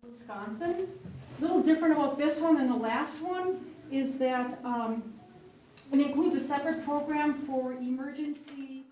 Wisconsin. A little different about this one than the last one is that it includes a separate program for emergency.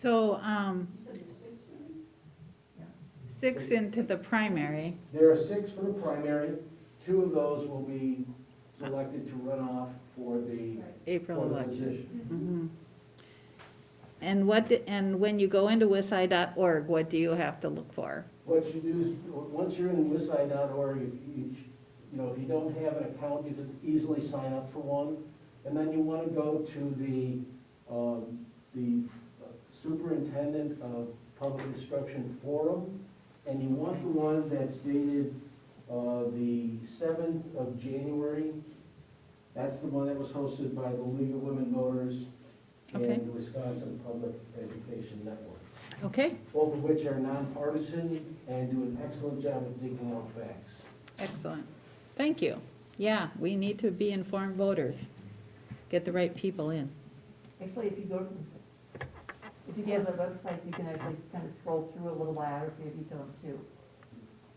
So, 6 into the primary. There are 6 for the primary. 2 of those will be selected to run off for the April election. position. Mhm. And when you go into wisi.org, what do you have to look for? What you do is, once you're in wisi.org, if you don't have an account, you can easily sign up for one. And then you want to go to the Superintendent of Public Instruction Forum, and you want the one that's dated the 7th of January. That's the one that was hosted by the League of Women Voters Okay. and the Wisconsin Public Education Network, Okay, both of which are nonpartisan and do an excellent job of digging out facts. excellent. Thank you. Yeah, we need to be informed voters. Get the right people in. Actually, if you go to the website, you can actually kind of scroll through a little biography of each of them too.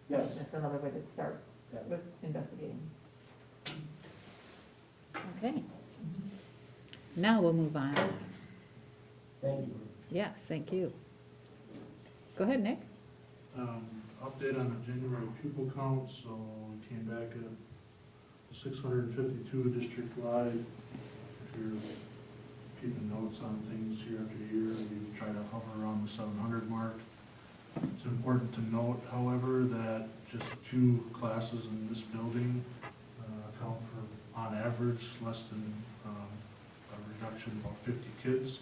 Yes. That's another way to start Yeah. with investigating. Okay. Now we'll move on. Thank you. Yes, thank you. Go ahead, Nick. Update on the January pupil count, so we came back at 652 district-wide. If you're keeping notes on things year after year, we try to hover around the 700 mark. It's important to note, however, that just 2 classes in this building account for, on average, less than a reduction of about 50 kids.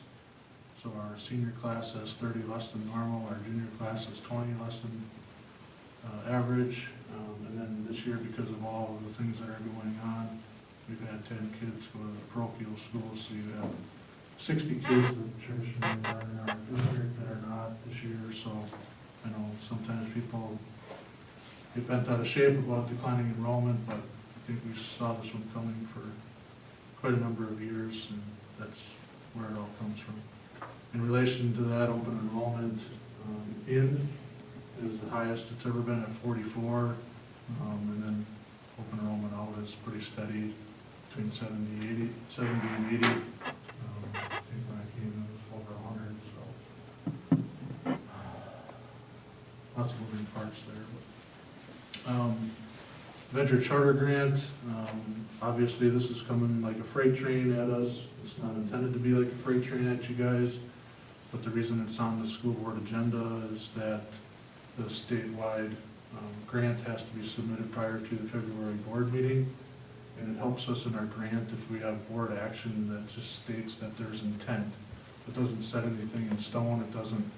So our senior class has 30 less than normal, our junior class has 20 less than average. And then this year, because of all of the things that are going on, we've had 10 kids go to the parochial schools, so you have 60 kids that traditionally are in our district that are not this year. So I know sometimes people get bent out of shape about declining enrollment, but I think we saw this one coming for quite a number of years, and that's where it all comes from. In relation to that, open enrollment in is the highest it's ever been at 44, and then open enrollment out is pretty steady between 70 and 80. I think when I came in it was over 100, so lots of moving parts there. Venture Charter Grant, obviously this is coming like a freight train at us. It's not intended to be like a freight train at you guys, but the reason it's on the school board agenda is that the statewide grant has to be submitted prior to the February board meeting, and it helps us in our grant if we have board action that just states that there's intent. It doesn't set anything in stone. It doesn't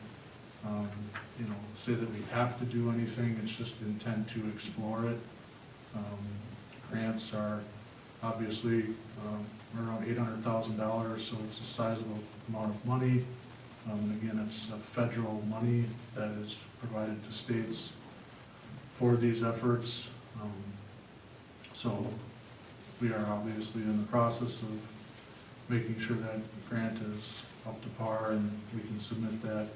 say that we have to do anything. It's just intent to explore it. Grants are obviously around $800,000, so it's a sizable amount of money. And again, it's a federal money that is provided to states for these efforts. So we are obviously in the process of making sure that grant is up to par and we can submit that.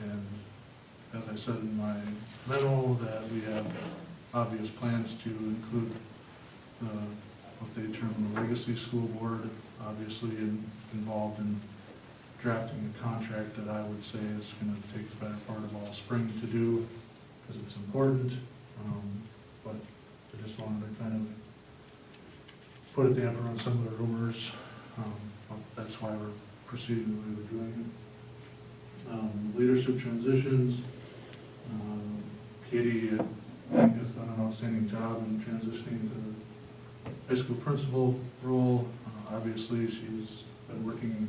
And as I said in my memo, that we have obvious plans to include what they term the legacy school board, obviously involved in drafting a contract that I would say is going to take the better part of all spring to do, because it's important. But I just wanted to kind of put a damper on some of the rumors. That's why we're proceeding the way we're doing it. Leadership transitions. Katie has done an outstanding job in transitioning to the high school principal role. Obviously, she's been working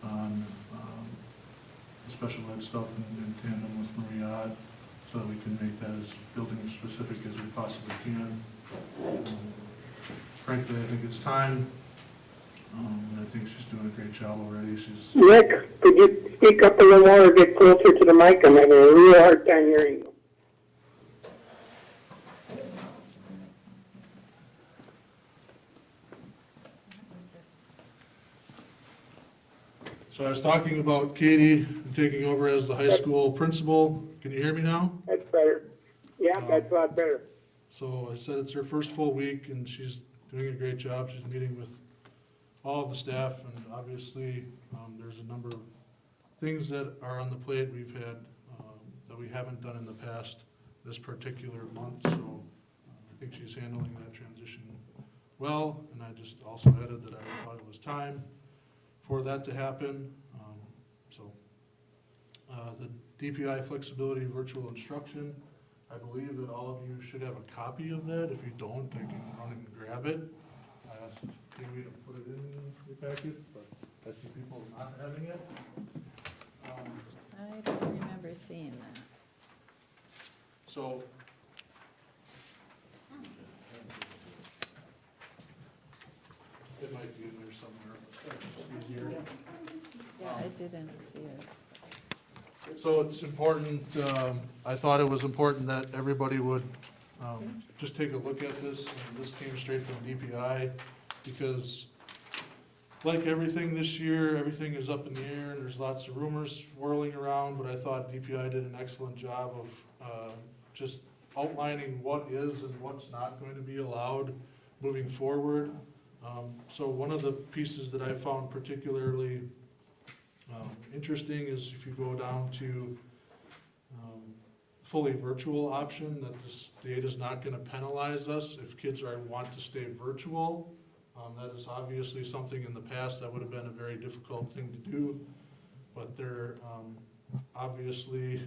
on the special ed stuff in tandem with Maria, so that we can make that as building specific as we possibly can. Frankly, I think it's time. And I think she's doing a great job already. Nick, could you speak up a little more or get closer to the mic? I'm having a real hard time hearing you. So I was talking about Katie taking over as the high school principal. Can you hear me now? That's better. Yeah, that's a lot better. So I said it's her first full week, and she's doing a great job. She's meeting with all of the staff, and obviously, there's a number of things that are on the plate we've had, that we haven't done in the past this particular month, so I think she's handling that transition well, and I just also added that I thought it was time for that to happen. The DPI flexibility virtual instruction, I believe that all of you should have a copy of that. If you don't, I can run and grab it. I asked Amy to put it in the packet, but I see people not having it. I don't remember seeing that. So, it might be in there somewhere, but it's easier. Yeah, I didn't see it. So it's important, I thought it was important that everybody would just take a look at this, and this came straight from DPI, because like everything this year, everything is up in the air, and there's lots of rumors swirling around, but I thought DPI did an excellent job of just outlining what is and what's not going to be allowed moving forward. So one of the pieces that I found particularly interesting is if you go down to fully virtual option, that the state is not going to penalize us if kids want to stay virtual. That is obviously something in the past that would have been a very difficult thing to do, but they're obviously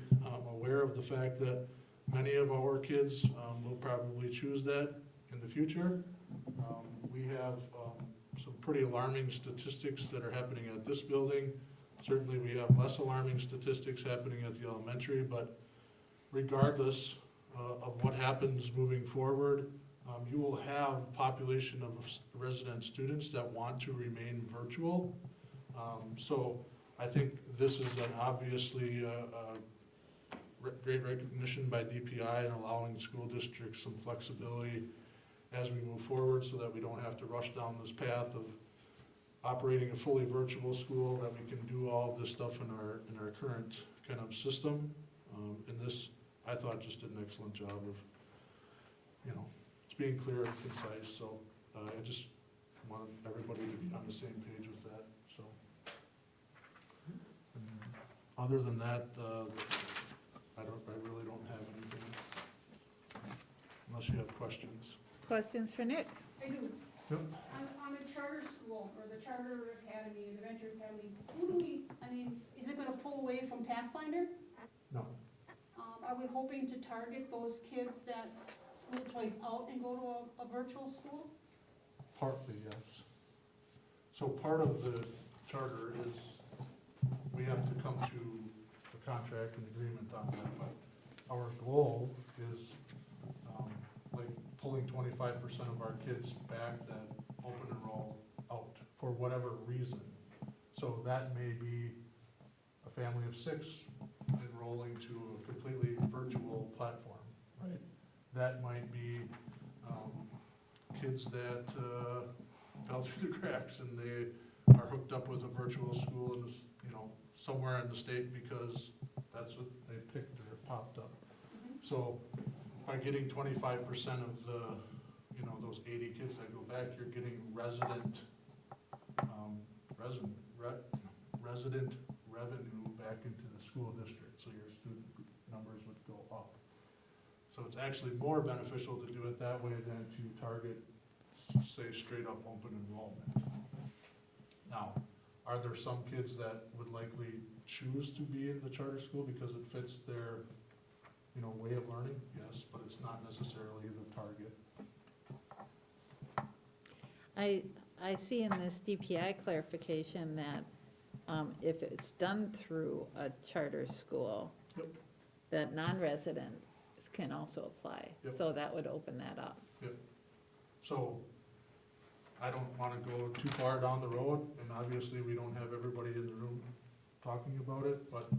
aware of the fact that many of our kids will probably choose that in the future. We have some pretty alarming statistics that are happening at this building. Certainly, we have less alarming statistics happening at the elementary, but regardless of what happens moving forward, you will have a population of resident students that want to remain virtual. So I think this is an obviously great recognition by DPI in allowing school districts some flexibility as we move forward, so that we don't have to rush down this path of operating a fully virtual school, that we can do all of this stuff in our current kind of system. And this, I thought, just did an excellent job of, it's being clear and concise, so I just wanted everybody to be on the same page with that, so. And other than that, I really don't have anything, unless you have questions. Questions for Nick? I do. Yep. On the charter school, or the charter academy, the venture academy, is it gonna pull away from Pathfinder? No. Are we hoping to target those kids that school choice out and go to a virtual school? Partly, yes. So part of the charter is we have to come to a contract and agreement on that, but our goal is like pulling 25% of our kids back that open enroll out for whatever reason. So that may be a family of 6 enrolling to a completely virtual platform, right? That might be kids that fell through the cracks and they are hooked up with a virtual school in this, somewhere in the state because that's what they picked or popped up. So by getting 25% of the, those 80 kids that go back, you're getting resident revenue back into the school district, so your student numbers would go up. So it's actually more beneficial to do it that way than to target, say, straight up open enrollment. Now, are there some kids that would likely choose to be in the charter school because it fits their, way of learning? Yes, but it's not necessarily the target. I see in this DPI clarification that if it's done through a charter school, Yep. that non-residents can also apply. Yep. So that would open that up. Yep. So I don't want to go too far down the road, and obviously we don't have everybody in the room talking about it, but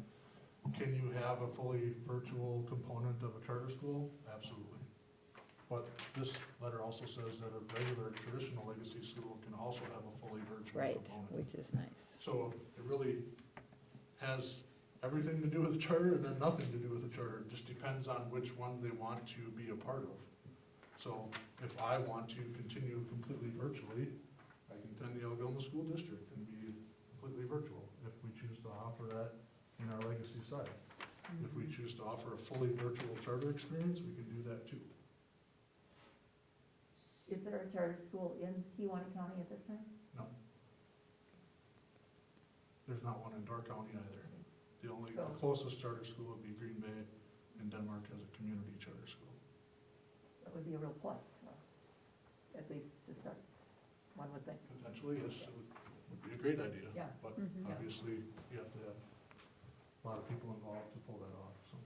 can you have a fully virtual component of a charter school? Absolutely. But this letter also says that a regular traditional legacy school can also have a fully virtual Right, component. which is nice. So it really has everything to do with the charter and then nothing to do with the charter. It just depends on which one they want to be a part of. So if I want to continue completely virtually, I can attend the Algoma School District and be completely virtual. If we choose to offer that in our legacy side. If we choose to offer a fully virtual charter experience, we can do that too. Is there a charter school in Kewaunee County at this time? No. There's not one in Door County either. The only So- closest charter school would be Green Bay, and Denmark has a community charter school. That would be a real plus for us, at least to start, one would think. Potentially, yes, it would be a great idea. Yeah. But Mhm. obviously, you have to have a lot of people involved to pull that off, so.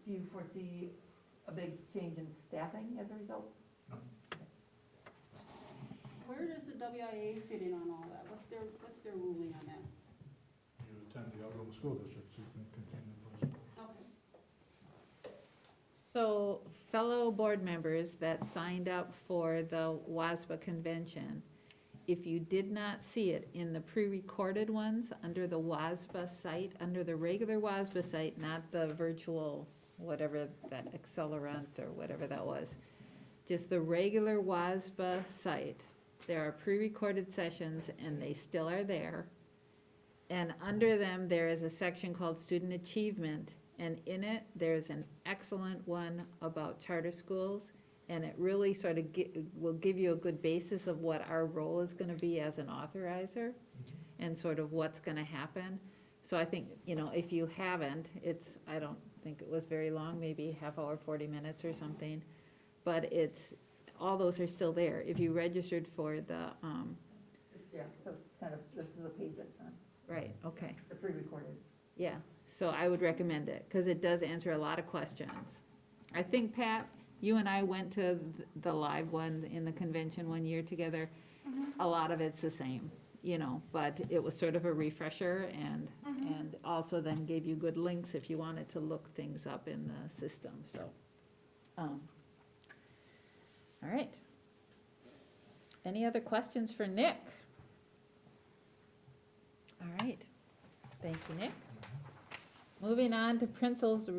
Do you foresee a big change in staffing as a result? No. Where does the WIA fit in on all that? What's their ruling on that? You attend the Algoma School District, so you can continue those. Okay. So fellow board members that signed up for the WASBA convention, if you did not see it in the pre-recorded ones, under the WASBA site, under the regular WASBA site, not the virtual, whatever that Accelerant or whatever that was, just the regular WASBA site, there are pre-recorded sessions and they still are there. And under them, there is a section called Student Achievement, and in it, there's an excellent one about charter schools, and it really sort of will give you a good basis of what our role is gonna be as an authorizer, and sort of what's gonna happen. So I think, if you haven't, I don't think it was very long, maybe half hour, 40 minutes or something, but all those are still there. If you registered for the, Yeah, so it's kind of, this is the page that's on, right, okay. the pre-recorded. Yeah, so I would recommend it, because it does answer a lot of questions. I think, Pat, you and I went to the live one in the convention one year together. A lot of it's the same, but it was sort of a refresher and also then gave you good links if you wanted to look things up in the system, so. All right. Any other questions for Nick? All right, thank you, Nick. Moving on to principals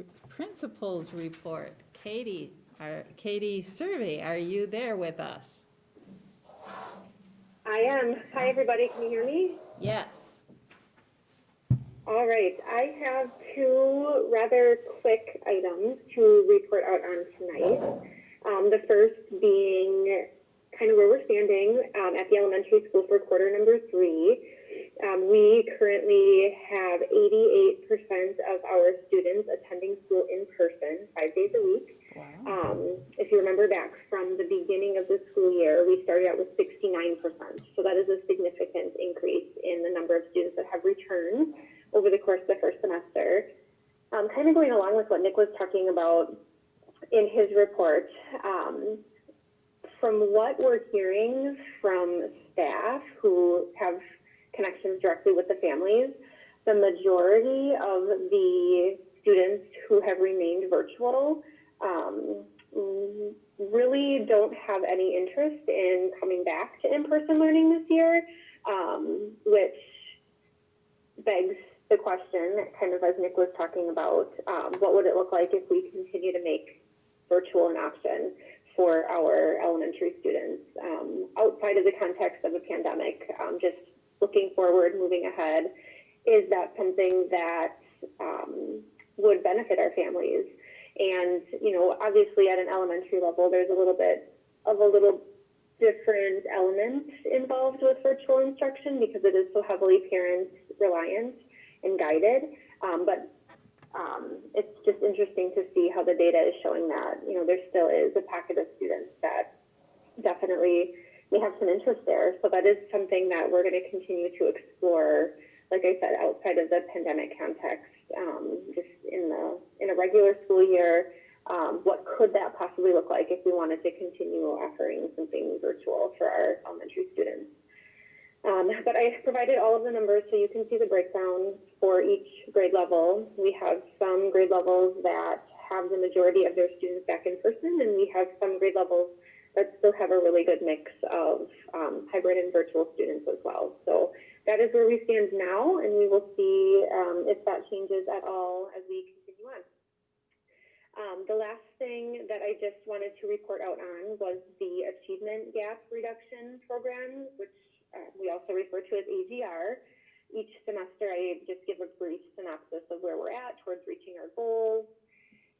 report. Katie Survey, are you there with us? I am. Hi, everybody. Can you hear me? Yes. All right. I have two rather quick items to report out on tonight. The first being kind of where we're standing at the elementary school for quarter number 3. We currently have 88% of our students attending school in person 5 days a week. Wow. If you remember back from the beginning of the school year, we started out with 69%. So that is a significant increase in the number of students that have returned over the course of the first semester. Kind of going along with what Nick was talking about in his report, from what we're hearing from staff who have connections directly with the families, the majority of the students who have remained virtual really don't have any interest in coming back to in-person learning this year, which begs the question, kind of as Nick was talking about, what would it look like if we continue to make virtual an option for our elementary students outside of the context of a pandemic, just looking forward, moving ahead, is that something that would benefit our families? And, obviously at an elementary level, there's a little bit of a little different element involved with virtual instruction because it is so heavily parent reliant and guided. But it's just interesting to see how the data is showing that, there still is a packet of students that definitely may have some interest there. So that is something that we're going to continue to explore, like I said, outside of the pandemic context, just in a regular school year. What could that possibly look like if we wanted to continue offering something virtual for our elementary students? But I provided all of the numbers so you can see the breakdown for each grade level. We have some grade levels that have the majority of their students back in person, and we have some grade levels that still have a really good mix of hybrid and virtual students as well. So that is where we stand now, and we will see if that changes at all as we continue on. The last thing that I just wanted to report out on was the Achievement Gap Reduction Program, which we also refer to as AGR. Each semester, I just give a brief synopsis of where we're at towards reaching our goals.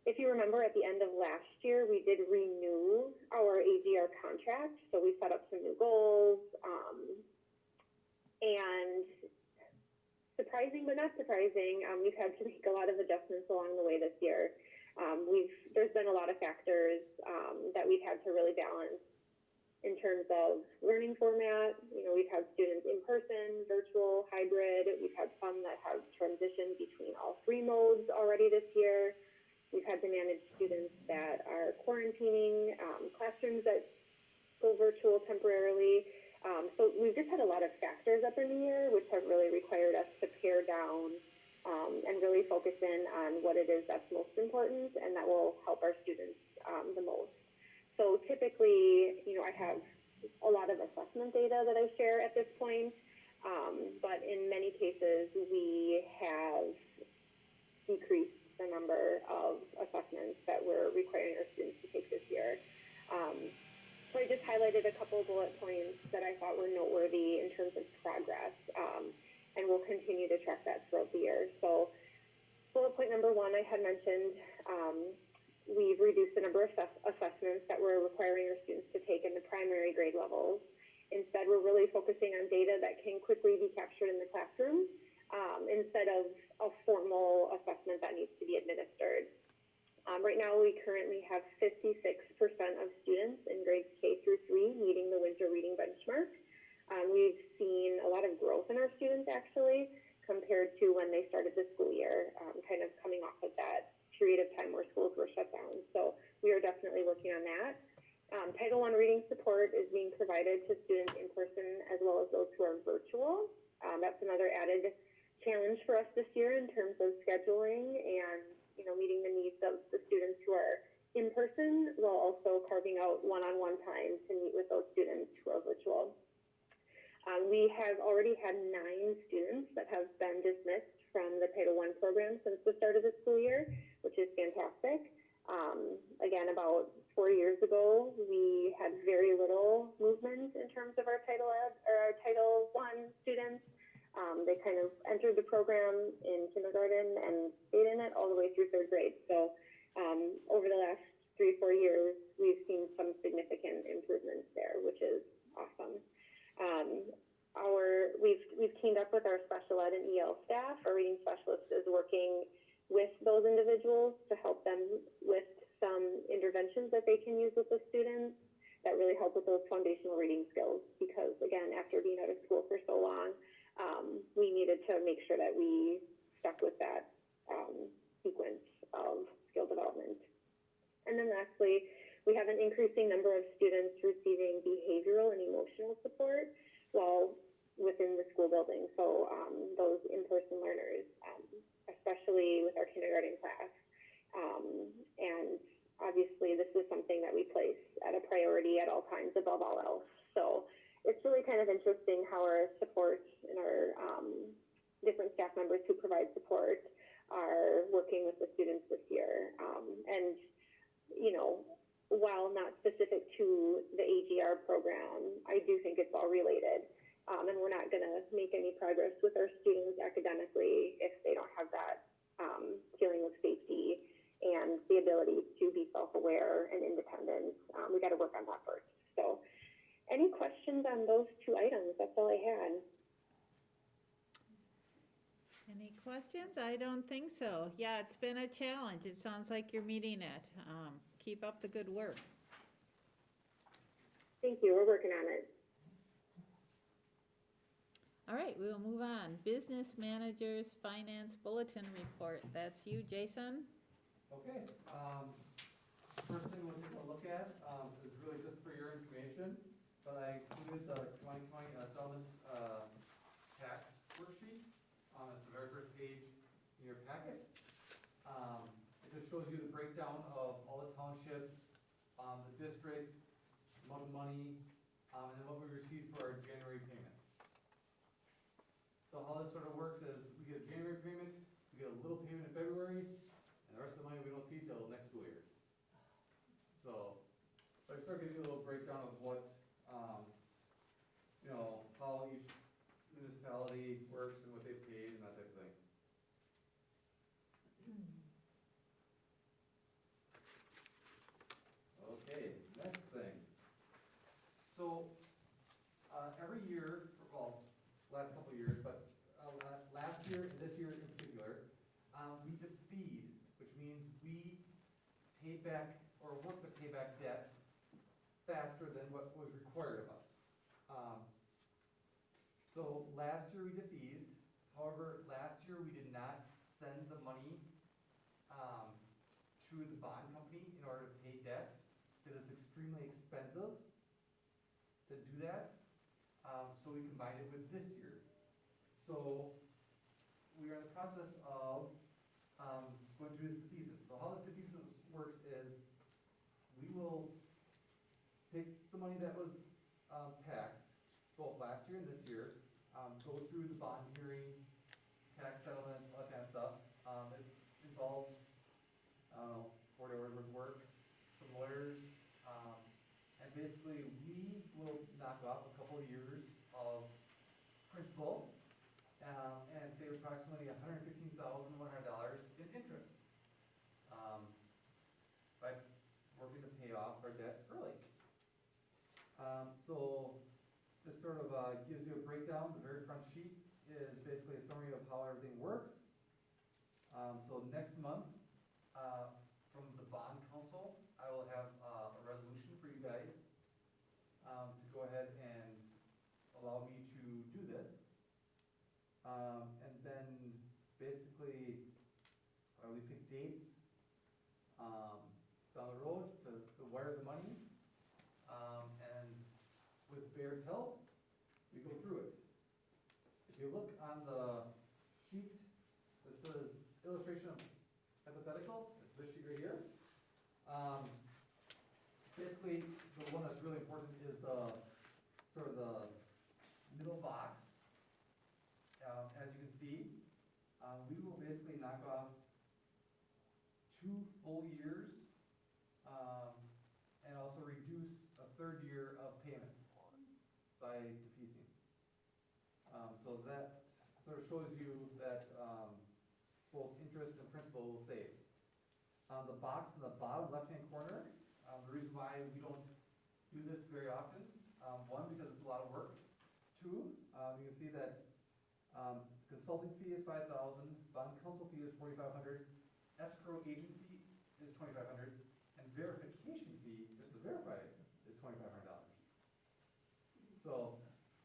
If you remember, at the end of last year, we did renew our AGR contract, so we set up some new goals, and surprising but not surprising, we've had to make a lot of adjustments along the way this year. There's been a lot of factors that we've had to really balance in terms of learning format. You know, we've had students in person, virtual, hybrid. We've had some that have transitioned between all three modes already this year. We've had to manage students that are quarantining, classrooms that go virtual temporarily. So we've just had a lot of factors up in the air, which have really required us to pare down and really focus in on what it is that's most important and that will help our students the most. So typically, you know, I have a lot of assessment data that I share at this point, but in many cases, we have decreased the number of assessments that we're requiring our students to take this year. So I just highlighted a couple of bullet points that I thought were noteworthy in terms of progress, and we'll continue to track that throughout the year. So bullet point number 1, I had mentioned we've reduced the number of assessments that we're requiring our students to take in the primary grade levels. Instead, we're really focusing on data that can quickly be captured in the classroom instead of a formal assessment that needs to be administered. Right now, we currently have 56% of students in grades K through 3 meeting the winter reading benchmark. We've seen a lot of growth in our students, actually, compared to when they started the school year, kind of coming off of that period of time where schools were shut down. So we are definitely working on that. Title I reading support is being provided to students in person as well as those who are virtual. That's another added challenge for us this year in terms of scheduling and, you know, meeting the needs of the students who are in person while also carving out one-on-one time to meet with those students who are virtual. We have already had 9 students that have been dismissed from the Title I program since the start of the school year, which is fantastic. Again, about 4 years ago, we had very little movement in terms of our Title I students. They kind of entered the program in kindergarten and stayed in it all the way through 3rd grade. So over the last 3 or 4 years, we've seen some significant improvements there, which is awesome. We've teamed up with our special ed and EL staff. Our reading specialist is working with those individuals to help them with some interventions that they can use with the students that really help with those foundational reading skills. Because again, after being out of school for so long, we needed to make sure that we stuck with that sequence of skill development. And then lastly, we have an increasing number of students receiving behavioral and emotional support while within the school building. So those in-person learners, especially with our kindergarten class. And obviously this is something that we place at a priority at all times above all else. So it's really kind of interesting how our support and our different staff members who provide support are working with the students this year. And, you know, while not specific to the AGR program, I do think it's all related. And we're not going to make any progress with our students academically if they don't have that feeling of safety and the ability to be self-aware and independent. We got to work on that first. So any questions on those 2 items? That's all I had. Any questions? I don't think so. Yeah, it's been a challenge. It sounds like you're meeting it. Keep up the good work. Thank you. We're working on it. All right, we will move on. Business Managers Finance Bulletin Report. That's you, Jason. Okay, first thing we'll take a look at is really just for your information, but I included the 2020 settlement tax worksheet. It's the very first page in your packet. It just shows you the breakdown of all the townships, the districts, the amount of money, and then what we received for our January payment. So how this sort of works is we get a January payment, we get a little payment in February, and the rest of the money we don't see till next school year. So I sort of give you a little breakdown of what, you know, how each municipality works and what they paid and that type of thing. Okay, next thing. So, every year, well, last couple of years, but last year and this year in particular, we defeased, which means we paid back or worked to pay back debt faster than what was required of us. So last year we defeased, however, last year we did not send the money to the bond company in order to pay debt, because it's extremely expensive to do that. So we combined it with this year. So we are in the process of going through this defeasance. So how this defeasance works is we will take the money that was taxed, both last year and this year, go through the bond hearing, tax settlements, all that kind of stuff. It involves, I don't know, 40 hours worth of work, some lawyers, and basically we will knock off a couple of years of principal and save approximately $115,100 in interest by working to pay off our debt early. So this sort of gives you a breakdown. The very front sheet is basically a summary of how everything works. So next month, from the bond council, I will have a resolution for you guys to go ahead and allow me to do this. And then basically, we pick dates down the road to wire the money. And with Baird's help, we go through it. If you look on the sheet that says illustration of hypothetical, it's this sheet right here. Basically, the one that's really important is the sort of the middle box. As you can see, we will basically knock off 2 full years and also reduce a 3rd year of payments by defeasing. So that sort of shows you that both interest and principal will save. The box in the bottom left-hand corner, the reason why we don't do this very often, 1, because it's a lot of work. 2, you can see that consulting fee is $5,000, bond counsel fee is $4,500, escrow agent fee is $2,500, and verification fee, just to verify, is $2,500. So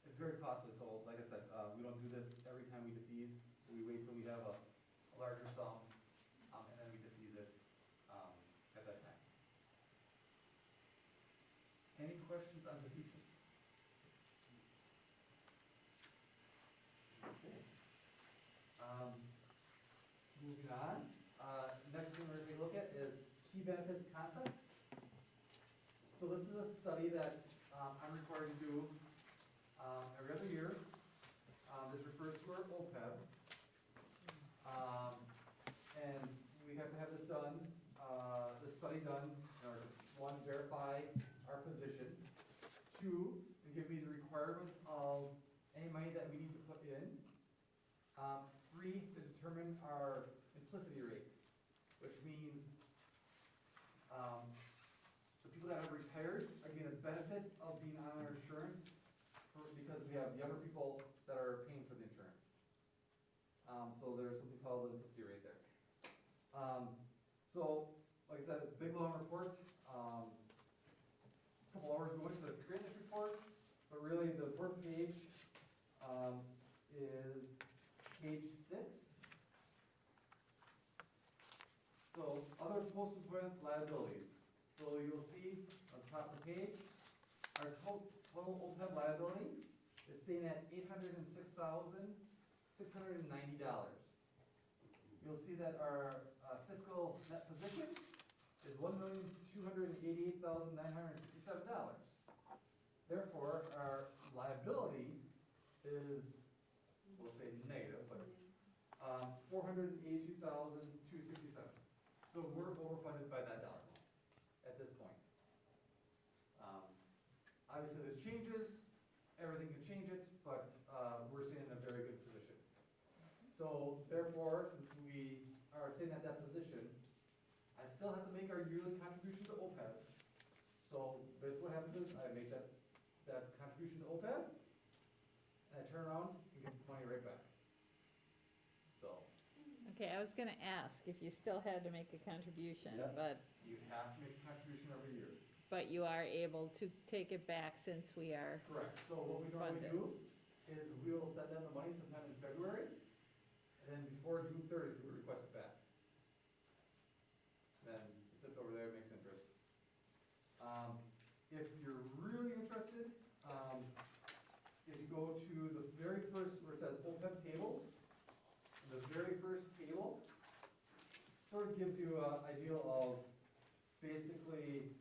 it's very costly. So like I said, we don't do this every time we defease. We wait till we have a larger sum, and then we defease it at that time. Any questions on defeasance? Okay. Moving on. Next thing we're going to look at is key benefits concept. So this is a study that I'm required to do every other year. This refers to our OPEB. And we have to have this done, this study done in order to, 1, verify our position, 2, to give me the requirements of any money that we need to put in, 3, to determine our implicity rate, which means the people that have retired are getting a benefit of being on our insurance because we have younger people that are paying for the insurance. So there's something called the implicity rate there. So, like I said, it's a big long report. A couple hours going to create this report, but really the work page is page 6. So, other post-employment liabilities. So you'll see on the top of the page, our total OPEB liability is sitting at $806,690. You'll see that our fiscal net position is $1,288,967. Therefore, our liability is, we'll say negative, but $482,267. So we're overfunded by that dollar at this point. Obviously, this changes everything can change it, but, we're sitting in a very good position. So therefore, since we are sitting at that position, I still have to make our yearly contribution to OPEB. So basically what happens is I make that contribution to OPEB, and I turn around and get the money right back. So Okay, I was gonna ask if you still had to make a contribution, Yep. but, you have to make a contribution every year. but you are able to take it back since we are, Correct. So what we normally Funded. do is we will send them the money sometime in February, and then before June 30th, we request it back. Then it sits over there, makes interest. If you're really interested, if you go to the very first, where it says OPEB tables, the very first table sort of gives you an idea of basically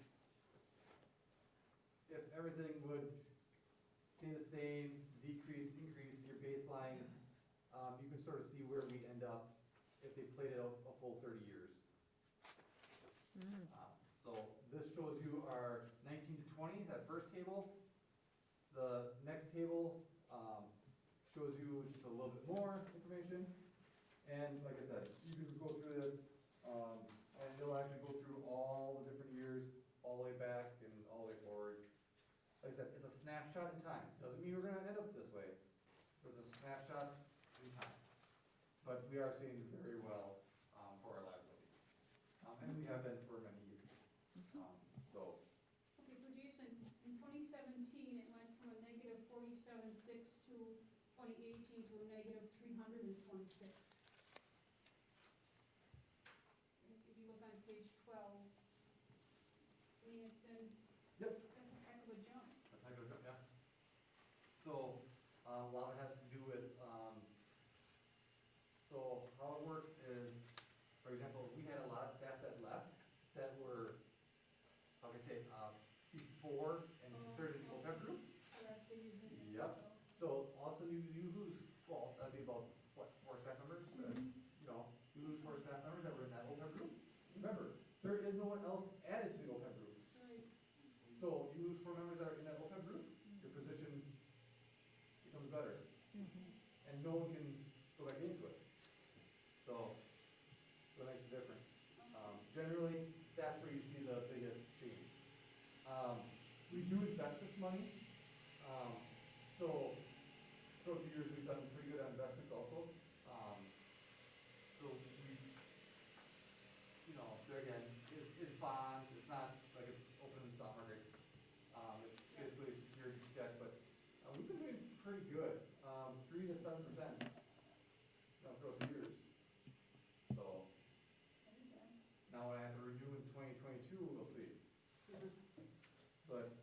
if everything would stay the same, decrease, increase your baselines, you can sort of see where we end up if they played it out a full 30 years. So this shows you our 19 to 20, that first table. The next table shows you just a little bit more information. And like I said, you can go through this, and it'll actually go through all the different years, all the way back and all the way forward. Like I said, it's a snapshot in time. Doesn't mean we're gonna end up this way. So it's a snapshot in time. But we are seeing very well for our liability. And we have been for many years. So, Okay, so Jason, in 2017, it went from a negative 47.6 to 2018 to a negative 326. If you look on page 12, I mean, it's been, Yep. that's a heck of a jump. that's how it goes, yeah. So, a lot of it has to do with, so how it works is, for example, we had a lot of staff that left that were, how can I say, before and inserted in the OPEB group. So that's been using. Yep. So all of a sudden you lose, well, that'd be about, what, 4 staff members? You know, you lose 4 staff members that were in that OPEB group. Remember, there is no one else added to the OPEB group. Right. So you lose 4 members that are in that OPEB group, your position becomes better. And no one can go back into it. So that makes a difference. Generally, that's where you see the biggest change. We do invest this money. So throughout the years, we've done pretty good on investments also. So we, you know, there again, is bonds, it's not like it's open in the stock market. It's basically secured debt, but we've been doing pretty good, 3 to 7%, throughout the years. So now when I have to renew in 2022, we'll see. But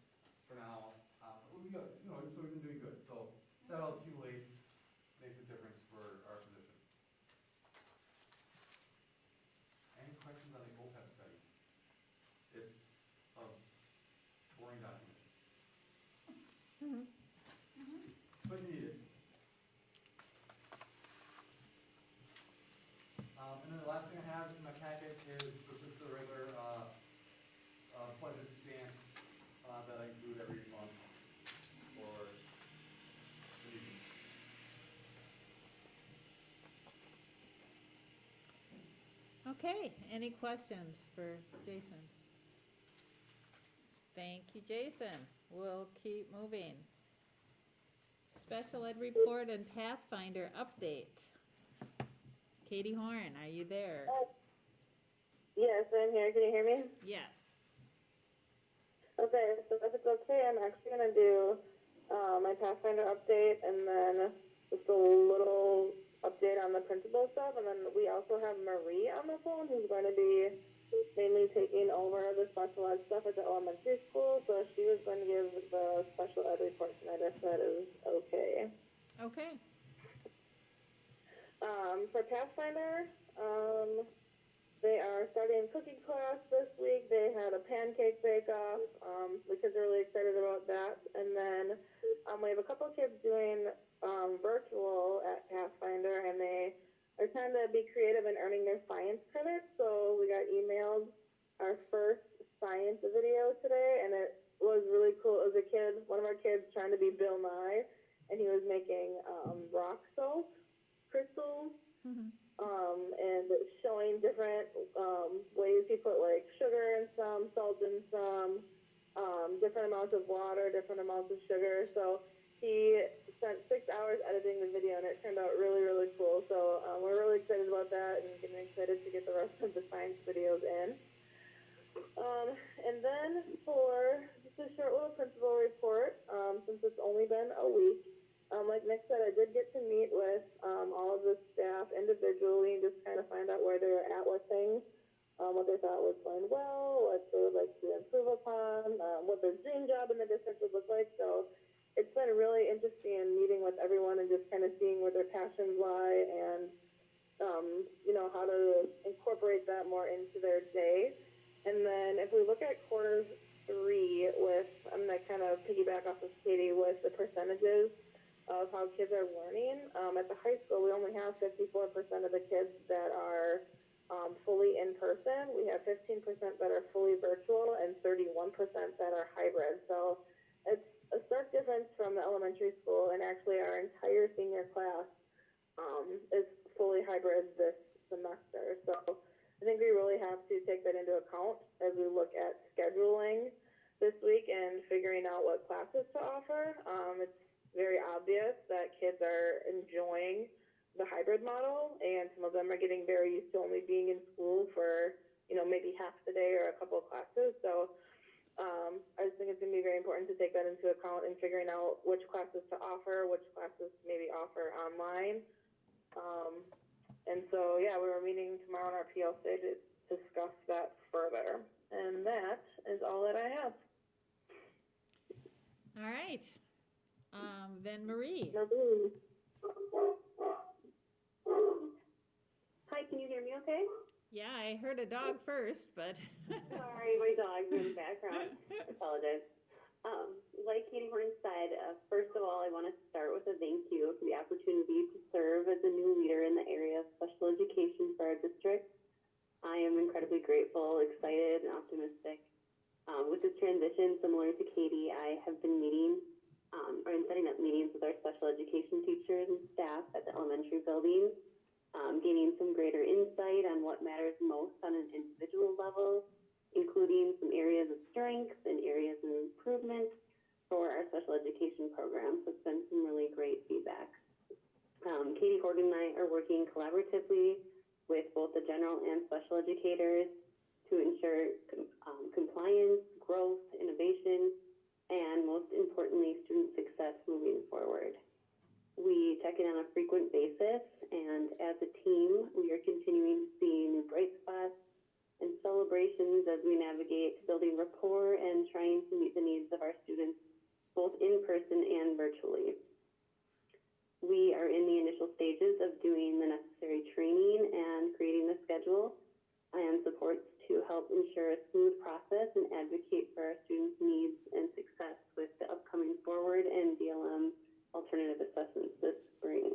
for now, we got, you know, so we've been doing good. So that all accumulates, makes a difference for our position. Any questions on the OPEB study? It's a boring document. But you need it. And then the last thing I have in my packet is just the regular budget stance that I include every month for the meeting. okay, any questions for Jason? Thank you, Jason. We'll keep moving. Special Ed report and Pathfinder update. Katie Horn, are you there? Yes, I'm here. Can you hear me? Yes. Okay, so if it's okay, I'm actually going to do my Pathfinder update and then just a little update on the principal stuff. And then we also have Marie on the phone who's going to be mainly taking over the special ed stuff at the elementary school. So she was going to give the special ed report tonight if that is okay. Okay. For Pathfinder, they are starting cooking class this week. They had a pancake bake-off. The kids are really excited about that. And then we have a couple kids doing virtual at Pathfinder, and they are trying to be creative in earning their science credits. So we got emailed our first science video today, and it was really cool. It was a kid, one of our kids trying to be Bill Nye, and he was making rock salt crystals, and showing different ways he put like sugar in some, salt in some, different amounts of water, different amounts of sugar. So he spent 6 hours editing the video, and it turned out really, really cool. So we're really excited about that, and getting excited to get the rest of the science videos in. And then for just a short little principal report, since it's only been a week, like Nick said, I did get to meet with all of the staff individually and just kind of find out where they were at with things, what they thought was going well, what they would like to improve upon, what their dream job in the district would look like. So it's been really interesting meeting with everyone and just kind of seeing where their passions lie and, you know, how to incorporate that more into their day. And then if we look at quarter 3 with, I'm going to kind of piggyback off of Katie with the percentages of how kids are learning. At the high school, we only have 54% of the kids that are fully in person. We have 15% that are fully virtual and 31% that are hybrid. So it's a stark difference from the elementary school, and actually our entire senior class is fully hybrid this semester. So I think we really have to take that into account as we look at scheduling this week and figuring out what classes to offer. It's very obvious that kids are enjoying the hybrid model, and some of them are getting very used to only being in school for, you know, maybe half the day or a couple of classes. So I just think it's going to be very important to take that into account in figuring out which classes to offer, which classes to maybe offer online. And so, yeah, we were meeting tomorrow in our PLC to discuss that further. And that is all that I have. All right. Then Marie. Hi, can you hear me okay? Yeah, I heard a dog first, but. Sorry, my dog's in the background. I apologize. Like Katie Horn said, first of all, I want to start with a thank you for the opportunity to serve as a new leader in the area of special education for our district. I am incredibly grateful, excited, and optimistic. With this transition, similar to Katie, I have been setting up meetings with our special education teachers and staff at the elementary building, gaining some greater insight on what matters most on an individual level, including some areas of strength and areas of improvement for our special education program. So it's been some really great feedback. Katie Horgan and I are working collaboratively with both the general and special educators to ensure compliance, growth, innovation, and most importantly, student success moving forward. We check in on a frequent basis, and as a team, we are continuing to see new bright spots and celebrations as we navigate building rapport and trying to meet the needs of our students, both in person and virtually. We are in the initial stages of doing the necessary training and creating the schedule and supports to help ensure a smooth process and advocate for our students' needs and success with the upcoming Forward and DLM alternative assessments this spring.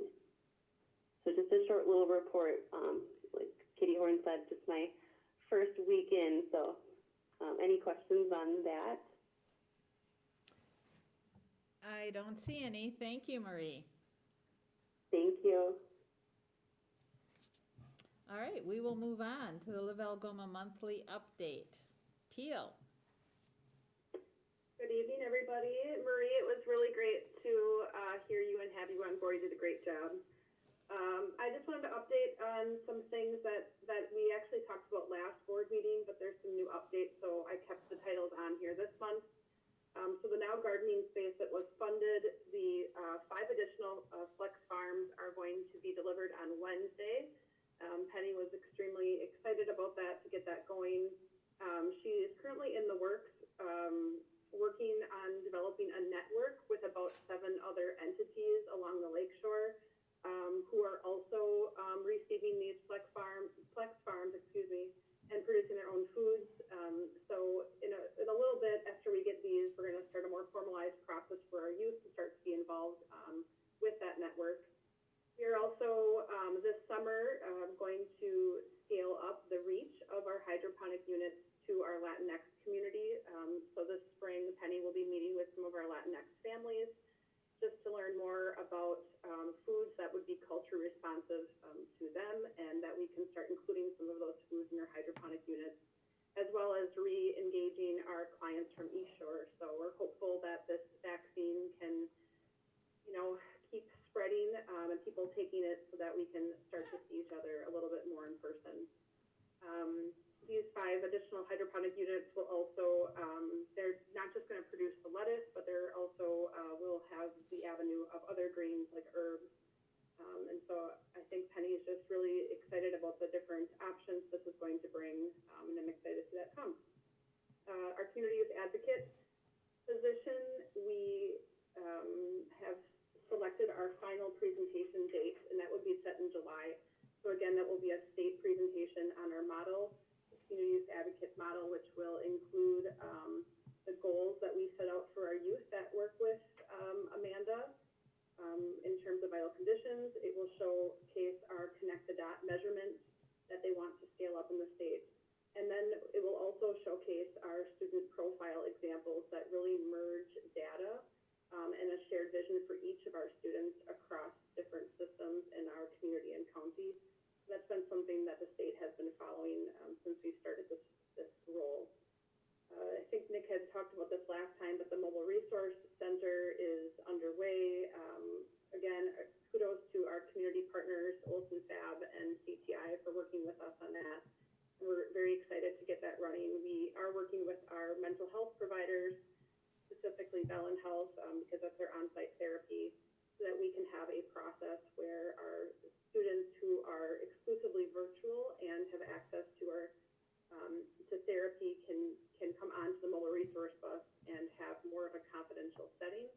So just a short little report, like Katie Horn said, just my first weekend. So any questions on that? I don't see any. Thank you, Marie. Thank you. All right, we will move on to the Live Algoma monthly update. Teal. Good evening, everybody. Marie, it was really great to hear you and have you on board. You did a great job. I just wanted to update on some things that we actually talked about last board meeting, but there's some new updates, so I kept the titles on here this month. So the Now Gardening space that was funded, the 5 additional Flex Farms are going to be delivered on Wednesday. Penny was extremely excited about that, to get that going. She is currently in the works, working on developing a network with about 7 other entities along the lakeshore, who are also receiving these Flex Farms, and producing their own foods. So in a little bit, after we get these, we're going to start a more formalized process for our youth to start to be involved with that network. We are also, this summer, going to scale up the reach of our hydroponic units to our Latinx community. So this spring, Penny will be meeting with some of our Latinx families just to learn more about foods that would be culture responsive to them, and that we can start including some of those foods in our hydroponic units, as well as re-engaging our clients from East Shore. So we're hopeful that this vaccine can, you know, keep spreading and people taking it so that we can start to see each other a little bit more in person. These 5 additional hydroponic units will also, they're not just going to produce the lettuce, but they're also will have the avenue of other greens like herbs. And so I think Penny is just really excited about the different options this is going to bring, and I'm excited to see that come. Our community youth advocate position, we have selected our final presentation date, and that would be set in July. So again, that will be a state presentation on our model, the community youth advocate model, which will include the goals that we set out for our youth that work with Amanda in terms of vital conditions. It will showcase our connect the dot measurements that they want to scale up in the state. And then it will also showcase our student profile examples that really merge data and a shared vision for each of our students across different systems in our community and county. That's been something that the state has been following since we started this role. I think Nick had talked about this last time, but the Mobile Resource Center is underway. Again, kudos to our community partners, Olson Fab and CTI, for working with us on that. We're very excited to get that running. We are working with our mental health providers, specifically Bellin Health, because that's their on-site therapy, so that we can have a process where our students who are exclusively virtual and have access to our to therapy can come onto the mobile resource bus and have more of a confidential setting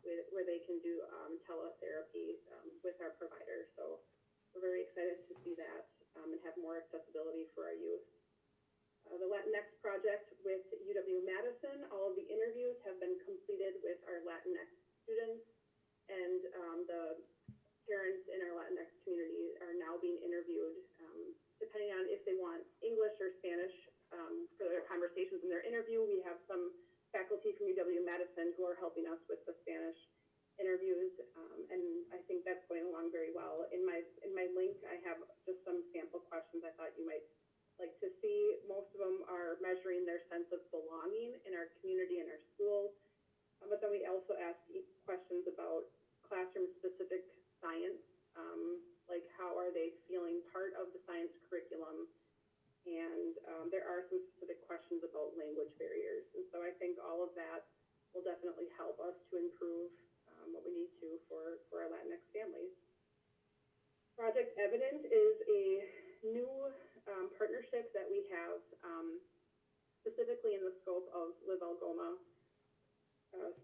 where they can do teletherapy with our providers. So we're very excited to see that and have more accessibility for our youth. The Latinx project with UW-Madison, all of the interviews have been completed with our Latinx students, and the parents in our Latinx community are now being interviewed, depending on if they want English or Spanish for their conversations in their interview. We have some faculty from UW-Madison who are helping us with the Spanish interviews, and I think that's going along very well. In my link, I have just some sample questions I thought you might like to see. Most of them are measuring their sense of belonging in our community and our schools, but then we also ask questions about classroom-specific science, like how are they feeling part of the science curriculum, and there are some specific questions about language barriers. And so I think all of that will definitely help us to improve what we need to for our Latinx families. Project Evident is a new partnership that we have specifically in the scope of Live Algoma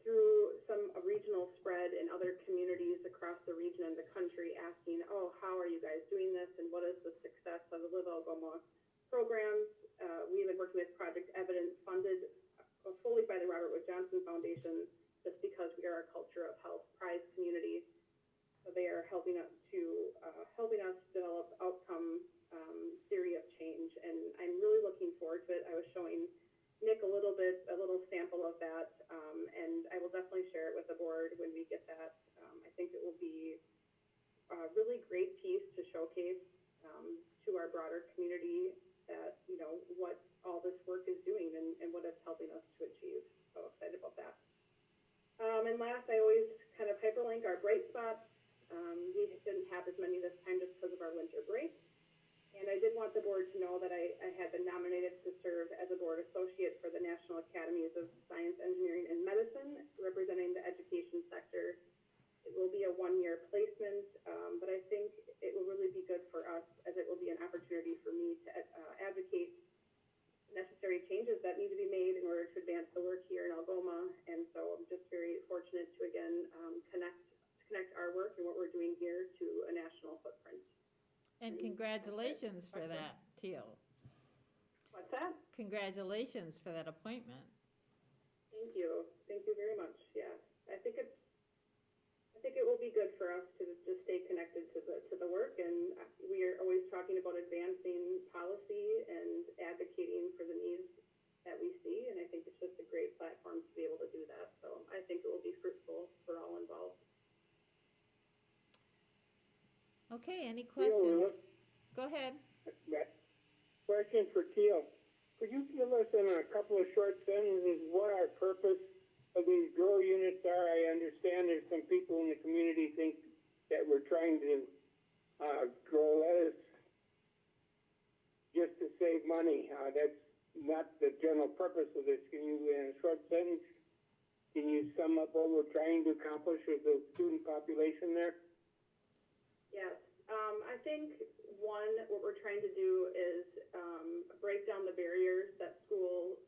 through some regional spread in other communities across the region and the country, asking, oh, how are you guys doing this, and what is the success of the Live Algoma programs? We've been working with Project Evident, funded fully by the Robert Wood Johnson Foundation, just because we are a culture of health prize community. So they are helping us develop outcome theory of change, and I'm really looking forward to it. I was showing Nick a little sample of that, and I will definitely share it with the board when we get that. I think it will be a really great piece to showcase to our broader community that, you know, what all this work is doing and what it's helping us to achieve. So excited about that. And last, I always kind of hyperlink our bright spots. We didn't have as many this time just because of our winter break. And I did want the board to know that I had been nominated to serve as a board associate for the National Academies of Science, Engineering, and Medicine, representing the education sector. It will be a one-year placement, but I think it will really be good for us, as it will be an opportunity for me to advocate necessary changes that need to be made in order to advance the work here in Algoma. And so I'm just very fortunate to again connect our work and what we're doing here to a national footprint. And congratulations for that, Teal. What's that? Congratulations for that appointment. Thank you. Thank you very much. Yeah, I think it will be good for us to just stay connected to the work, and we are always talking about advancing policy and advocating for the needs we see, and I think it's just a great platform to be able to do that. So I think it will be fruitful for all involved. Okay, any Teal, questions? Go ahead. question for Teal. Could you give us in a couple of short sentences what our purpose of these grow units are? I understand there's some people in the community think that we're trying to grow lettuce just to save money. That's not the general purpose of this. Can you, in a short sentence, can you sum up what we're trying to accomplish with the student population there? Yes, I think what we're trying to do is break down the barriers that schools,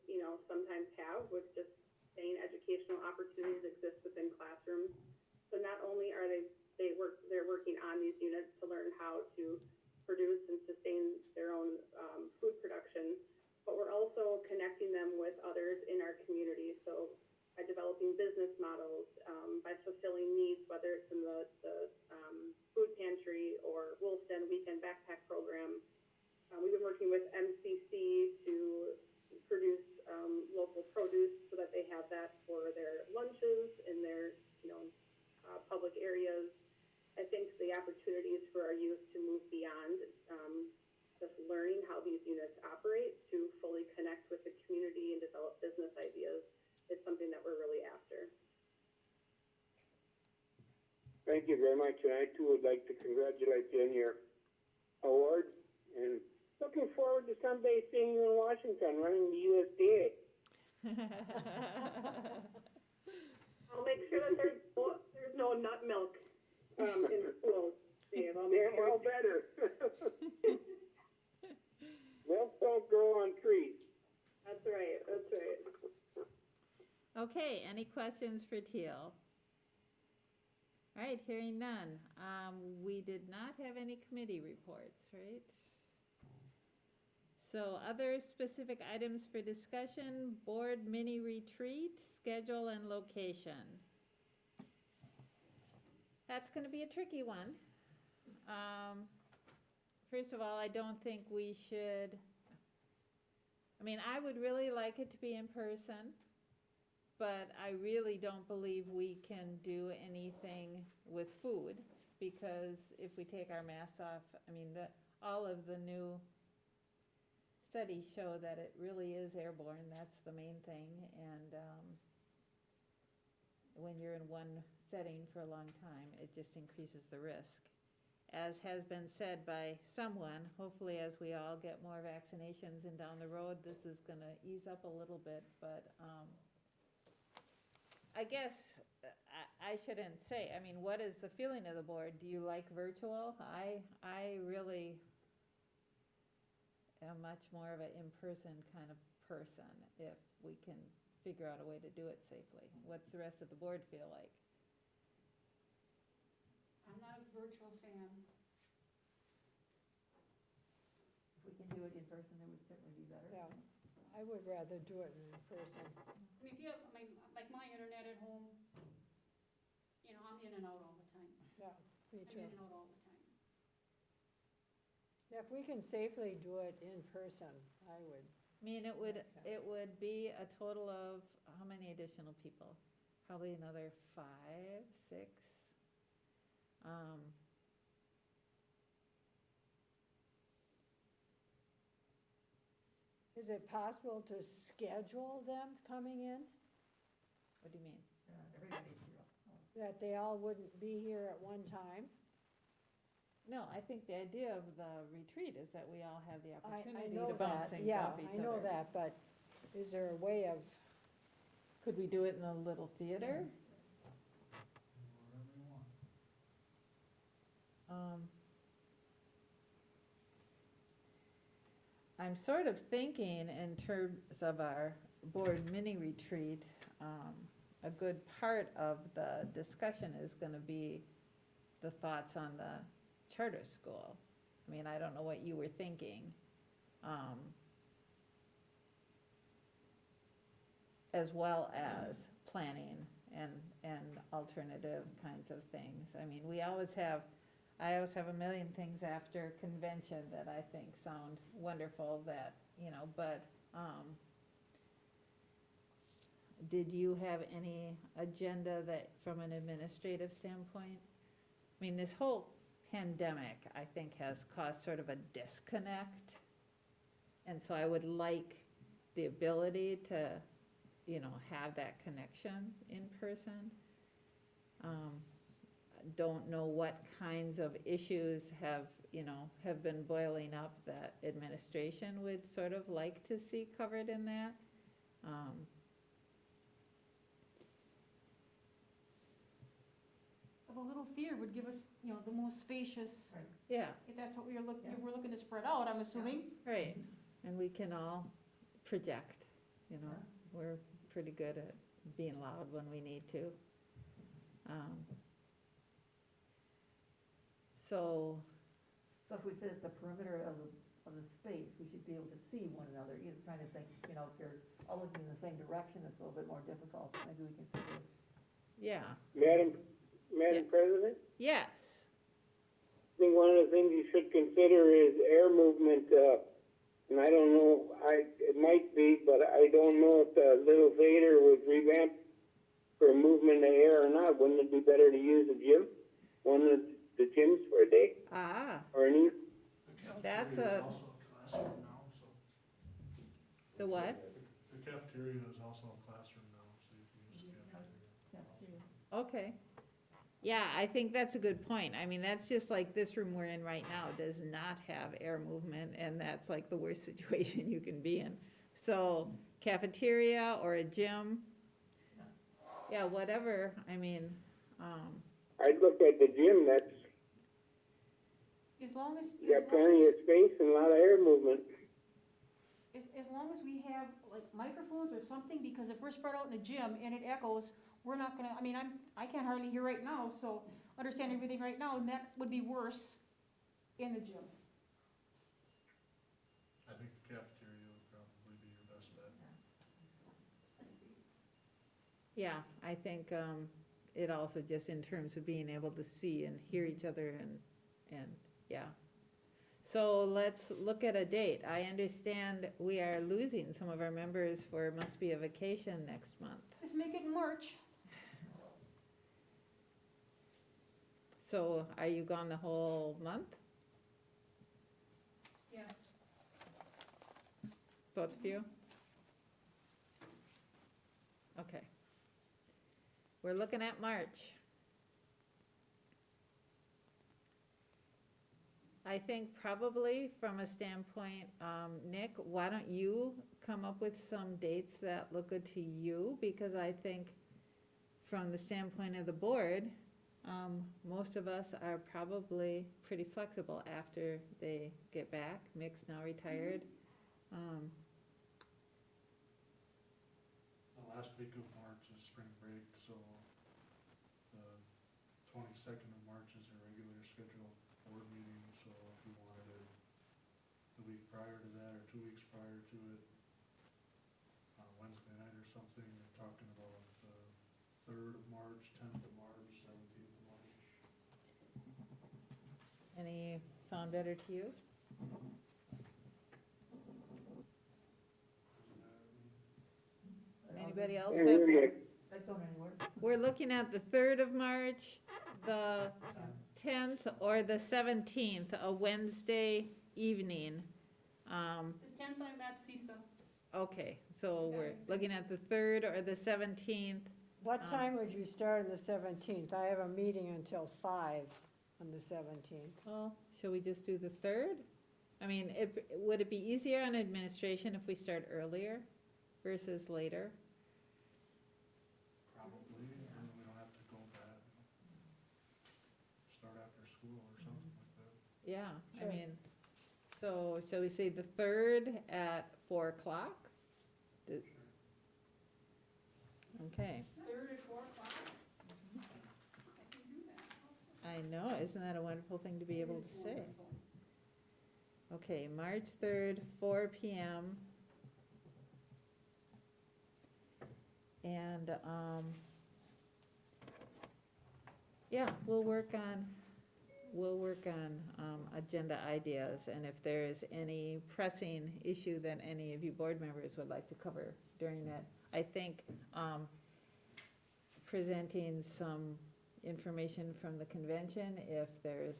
sometimes have with just saying educational opportunities exist within classrooms. So not only are they're working on these units to learn how to produce and sustain their own food production, but we're also connecting them with others in our community. So by developing business models, by fulfilling needs, whether it's in the food pantry or Woolston Weekend Backpack Program. We've been working with MCC to produce local produce so that they have that for their lunches in their public areas. I think the opportunities for our youth to move beyond just learning how these units operate to fully connect with the community and develop business ideas is something that we're really after. Thank you very much, and I too would like to congratulate you on your award, and looking forward to someday seeing you in Washington running the USDA. I'll make sure that there's no nut milk in schools, Dave. I'll make Yeah, sure. well, better. Milk don't grow on trees. That's right, that's right. Okay, any questions for Teal? All right, hearing none. We did not have any committee reports, right? So other specific items for discussion, board mini retreat, schedule and location. That's going to be a tricky one. First of all, I don't think we should, I would really like it to be in person, but I really don't believe we can do anything with food, because if we take our masks off, all of the new studies show that it really is airborne. That's the main thing. And when you're in one setting for a long time, it just increases the risk. As has been said by someone, hopefully as we all get more vaccinations and down the road, this is going to ease up a little bit. But I guess I shouldn't say, what is the feeling of the board? Do you like virtual? I really am much more of an in-person kind of person if we can figure out a way to do it safely. What's the rest of the board feel like? I'm not a virtual fan. If we can do it in person, it would certainly be better. Yeah, I would rather do it in person. If you have, like my internet at home, I'm in and out all the time. Yeah, me I'm too. in and out all the time. If we can safely do it in person, I would. It would be a total of how many additional people? Probably another 5, 6. Is it possible to schedule them coming in? What do you mean? Everybody's here. That they all wouldn't be here at one time? No, I think the idea of the retreat is that we all have the I opportunity know to bounce that, things yeah, off each other. I know that, but is there a way of, Could we do it in a little theater? Whatever you want. I'm sort of thinking in terms of our board mini retreat, a good part of the discussion is going to be the thoughts on the charter school. I don't know what you were thinking. As well as planning and alternative kinds of things. I always have a million things after convention that I think sound wonderful that, but did you have any agenda that, from an administrative standpoint? I mean, this whole pandemic, I think, has caused sort of a disconnect. And so I would like the ability to, have that connection in person. Don't know what kinds of issues have been boiling up that administration would sort of like to see covered in that. The little theater would give us, the most spacious, Right. Yeah, if that's what we're looking, Yeah. we're looking to spread out, I'm assuming. right, and we can all project, Yeah. we're pretty good at being loud when we need to. So, So if we sit at the perimeter of the space, we should be able to see one another. You're trying to think, if you're all looking in the same direction, it's a little bit more difficult. Maybe we can figure. yeah, Madam Yeah. President, yes, I think one of the things you should consider is air movement, and I don't know, it might be, but I don't know if the Little Vader was revamped for movement in the air or not. Wouldn't it be better to use a gym? One of the gyms for a day or an evening? That's The cafeteria is a- also a classroom now, so. the what? The cafeteria is also a classroom now, so you can use the cafeteria. Okay. Yeah, I think that's a good point. I mean, that's just like this room we're in right now does not have air movement, and that's like the worst situation you can be in. So cafeteria or a gym, yeah, whatever, I mean, I'd look at the gym, As long as, you got plenty of space and a lot of air movement. as long as we have like microphones or something, because if we're spread out in the gym and it echoes, we're not gonna, I can't hardly hear right now, so understand everything right now, and that would be worse in the gym. I think the cafeteria would probably be your best bet. yeah, I think, it also just in terms of being able to see and hear each other and, yeah. So let's look at a date. I understand we are losing some of our members for must be a vacation next month. Just make it in March. So are you gone the whole month, Yes. both of you? Okay. We're looking at March. I think probably from a standpoint, Nick, why don't you come up with some dates that look good to you? Because I think from the standpoint of the board, most of us are probably pretty flexible after they get back. Mick's now retired. The last week of March is spring break, so the 22nd of March is a regular scheduled board meeting, so if you wanted it the week prior to that or 2 weeks prior to it, on a Wednesday night or something, you're talking about the 3rd of March, 10th of March, 17th of March. Any sound better to you? Doesn't matter to me. Anybody else Yeah, have? really. Not going anywhere. We're looking at the 3rd of March, the 10th, or the 17th, a Wednesday evening. The 10th, I'm at CISA. Okay, so we're looking at the 3rd or the 17th. What time would you start on the 17th? I have a meeting until 5 on the 17th. Well, shall we just do the 3rd? I mean, would it be easier on administration if we start earlier versus later? Probably, and we don't have to go back, start after school or something like that. Yeah, I Sure. mean, so shall we say the 3rd at 4 o'clock? Okay, 3rd at 4 o'clock? I can do that. I know, isn't that a wonderful thing to be able It to is say? wonderful. Okay, March 3rd, 4 PM. And, yeah, we'll work on agenda ideas, and if there's any pressing issue that any of you board members would like to cover during that. I think, presenting some information from the convention, if there's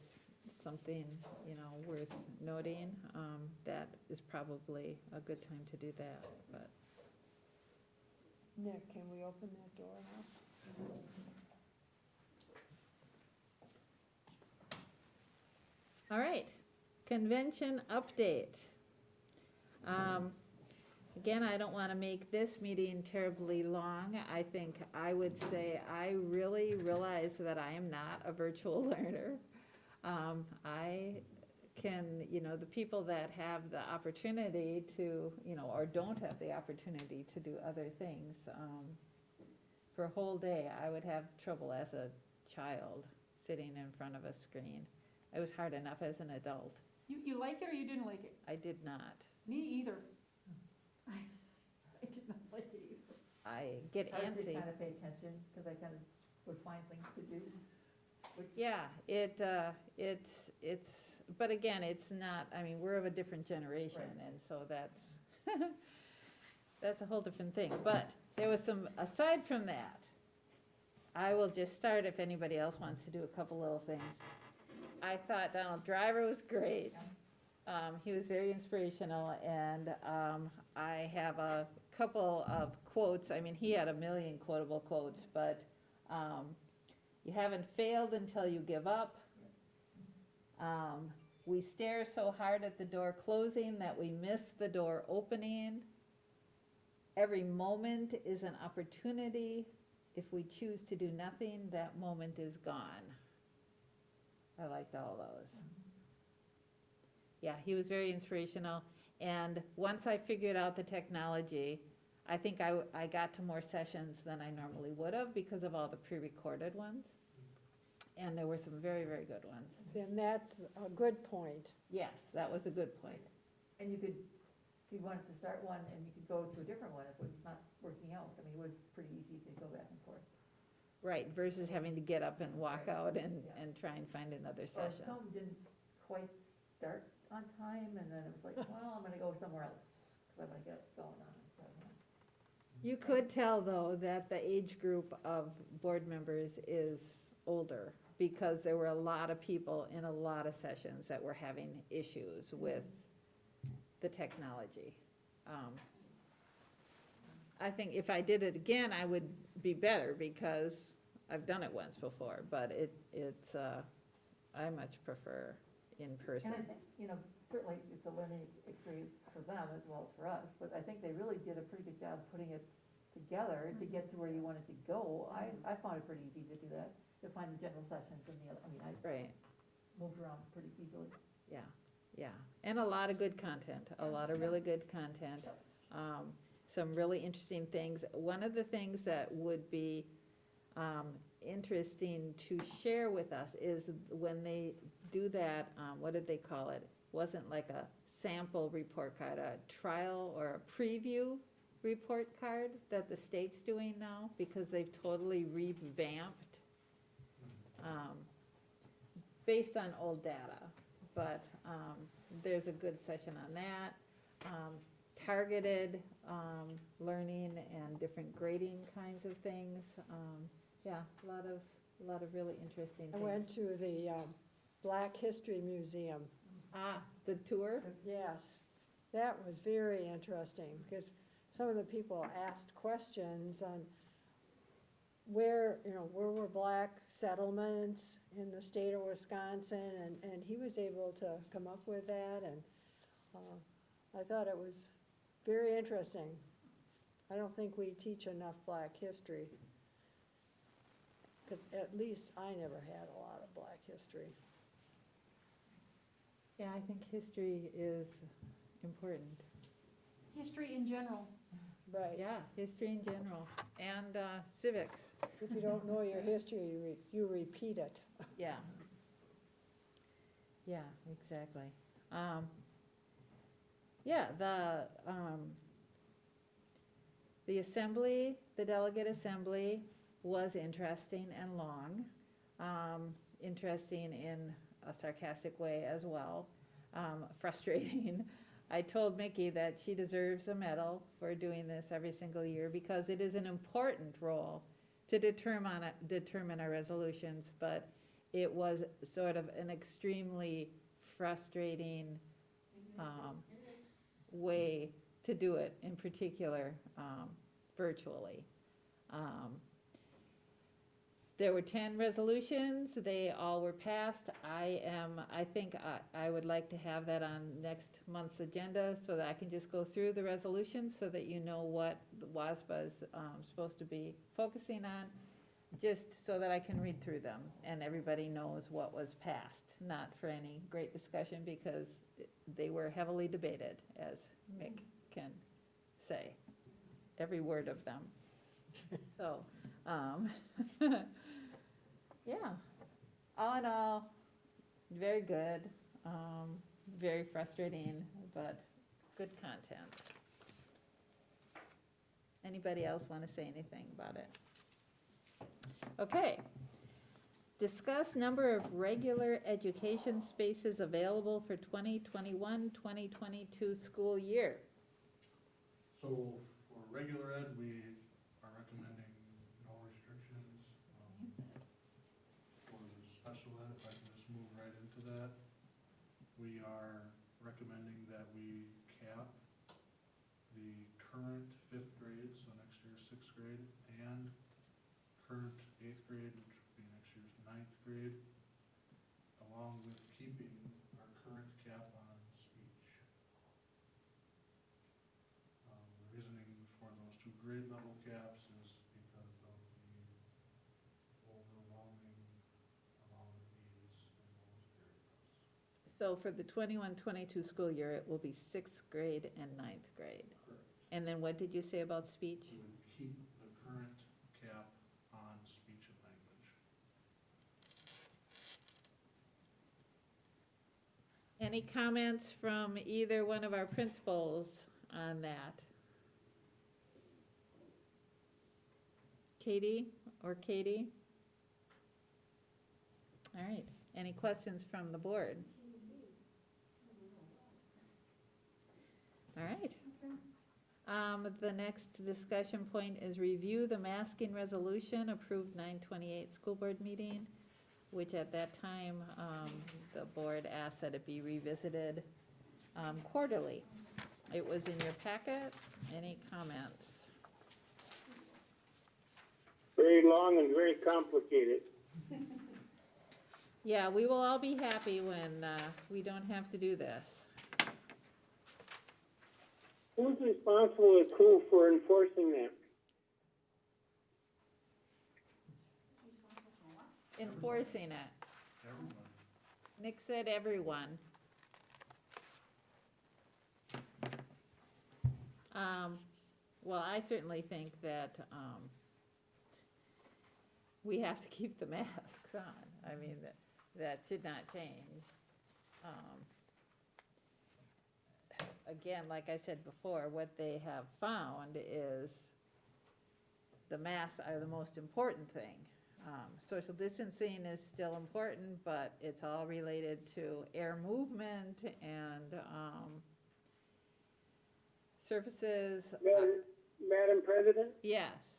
something, you know, worth noting, that is probably a good time to do that, but. Nick, can we open that door now? All right, convention update. Again, I don't want to make this meeting terribly long. I think I would say I really realize that I am not a virtual learner. I can, you know, the people that have the opportunity to, you know, or don't have the opportunity to do other things, for a whole day, I would have trouble as a child sitting in front of a screen. It was hard enough as an adult. You like it or you didn't like it? I did not. Me either. I did not like it either. I get It's hard to antsy. kind of pay attention, because I kind of would find things to do. Yeah, it's, but again, it's not, I mean, we're of a different generation, Right. and so that's, that's a whole different thing. But there was some, aside from that, I will just start if anybody else wants to do a couple little things. I thought Donald Driver was great. He was very inspirational, and I have a couple of quotes. I mean, he had a million quotable quotes, but you haven't failed until you give up. We stare so hard at the door closing that we miss the door opening. Every moment is an opportunity. If we choose to do nothing, that moment is gone. I liked all those. Yeah, he was very inspirational. And once I figured out the technology, I think I got to more sessions than I normally would have because of all the pre-recorded ones. And there were some very, very good ones. Then that's a good point. Yes, that was a good point. And you could, if you wanted to start one, and you could go to a different one if it was not working out. I mean, it was pretty easy to go back and forth. Right, versus having to get up and walk Right. out and, Yeah. and try and find another Or session. some didn't quite start on time, and then it was like, well, I'm gonna go somewhere else, because I'm gonna get going on it, so. You could tell, though, that the age group of board members is older, because there were a lot of people in a lot of sessions that were having issues with the technology. I think if I did it again, I would be better, because I've done it once before, but it's, I much prefer in person. And I think, you know, certainly it's a learning experience for them as well as for us, but I think they really did a pretty good job putting it together to get to where you wanted to go. I found it pretty easy to do that, to find the general sessions and the other, I mean, I Right, moved around pretty easily. yeah, and a lot of good content, a lot of really good content. Some really interesting things. One of the things that would be interesting to share with us is when they do that, what did they call it? Wasn't like a sample report card, a trial or a preview report card that the state's doing now, because they've totally revamped, based on old data. But there's a good session on that. Targeted learning and different grading kinds of things. Yeah, a lot of really interesting I things. went to the Black History Museum. The tour? Yes, that was very interesting, because some of the people asked questions on where were black settlements in the state of Wisconsin, and he was able to come up with that, and I thought it was very interesting. I don't think we teach enough black history, because at least I never had a lot of black history. Yeah, I think history is important. History in general. Right. Yeah, history in general, and civics. If you don't know your history, you repeat it. Yeah. Yeah, exactly. Yeah, the assembly, the delegate assembly was interesting and long, interesting in a sarcastic way as well, frustrating. I told Mickey that she deserves a medal for doing this every single year because it is an important role to determine our resolutions, but it was sort of an extremely frustrating way to do it, in particular virtually. There were 10 resolutions, they all were passed. I think I would like to have that on next month's agenda so that I can just go through the resolutions so that you know what the WASBA is supposed to be focusing on, just so that I can read through them and everybody knows what was passed. Not for any great discussion because they were heavily debated, as Mick can say, every word of them. So, yeah, all in all, very good, very frustrating, but good content. Anybody else want to say anything about it? Okay. Discuss number of regular education spaces available for 2021-2022 school year. So for regular ed, we are recommending no restrictions. For the special ed, if I can just move right into that, we are recommending that we cap the current 5th grade, so next year's 6th grade, and current 8th grade, which would be next year's 9th grade, along with keeping our current cap on speech. The reasoning for those 2 grade level caps is because of the overwhelming amount of needs in those areas. So for the 21-22 school year, it will be 6th grade and 9th grade. Correct. And then what did you say about speech? We would keep the current cap on speech and language. Any comments from either one of our principals on that? Katie or Katie? All right, any questions from the board? All right. The next discussion point is review the masking resolution approved 9/28 school board meeting, which at that time, the board asked that it be revisited quarterly. It was in your packet. Any comments? Very long and very complicated. Yeah, we will all be happy when we don't have to do this. Who's responsible at school for enforcing that? Enforcing it. Everybody. Nick said everyone. Well, I certainly think that we have to keep the masks on. I mean, that should not change. Again, like I said before, what they have found is the masks are the most important thing. Social distancing is still important, but it's all related to air movement and surfaces. Madam President, Yes.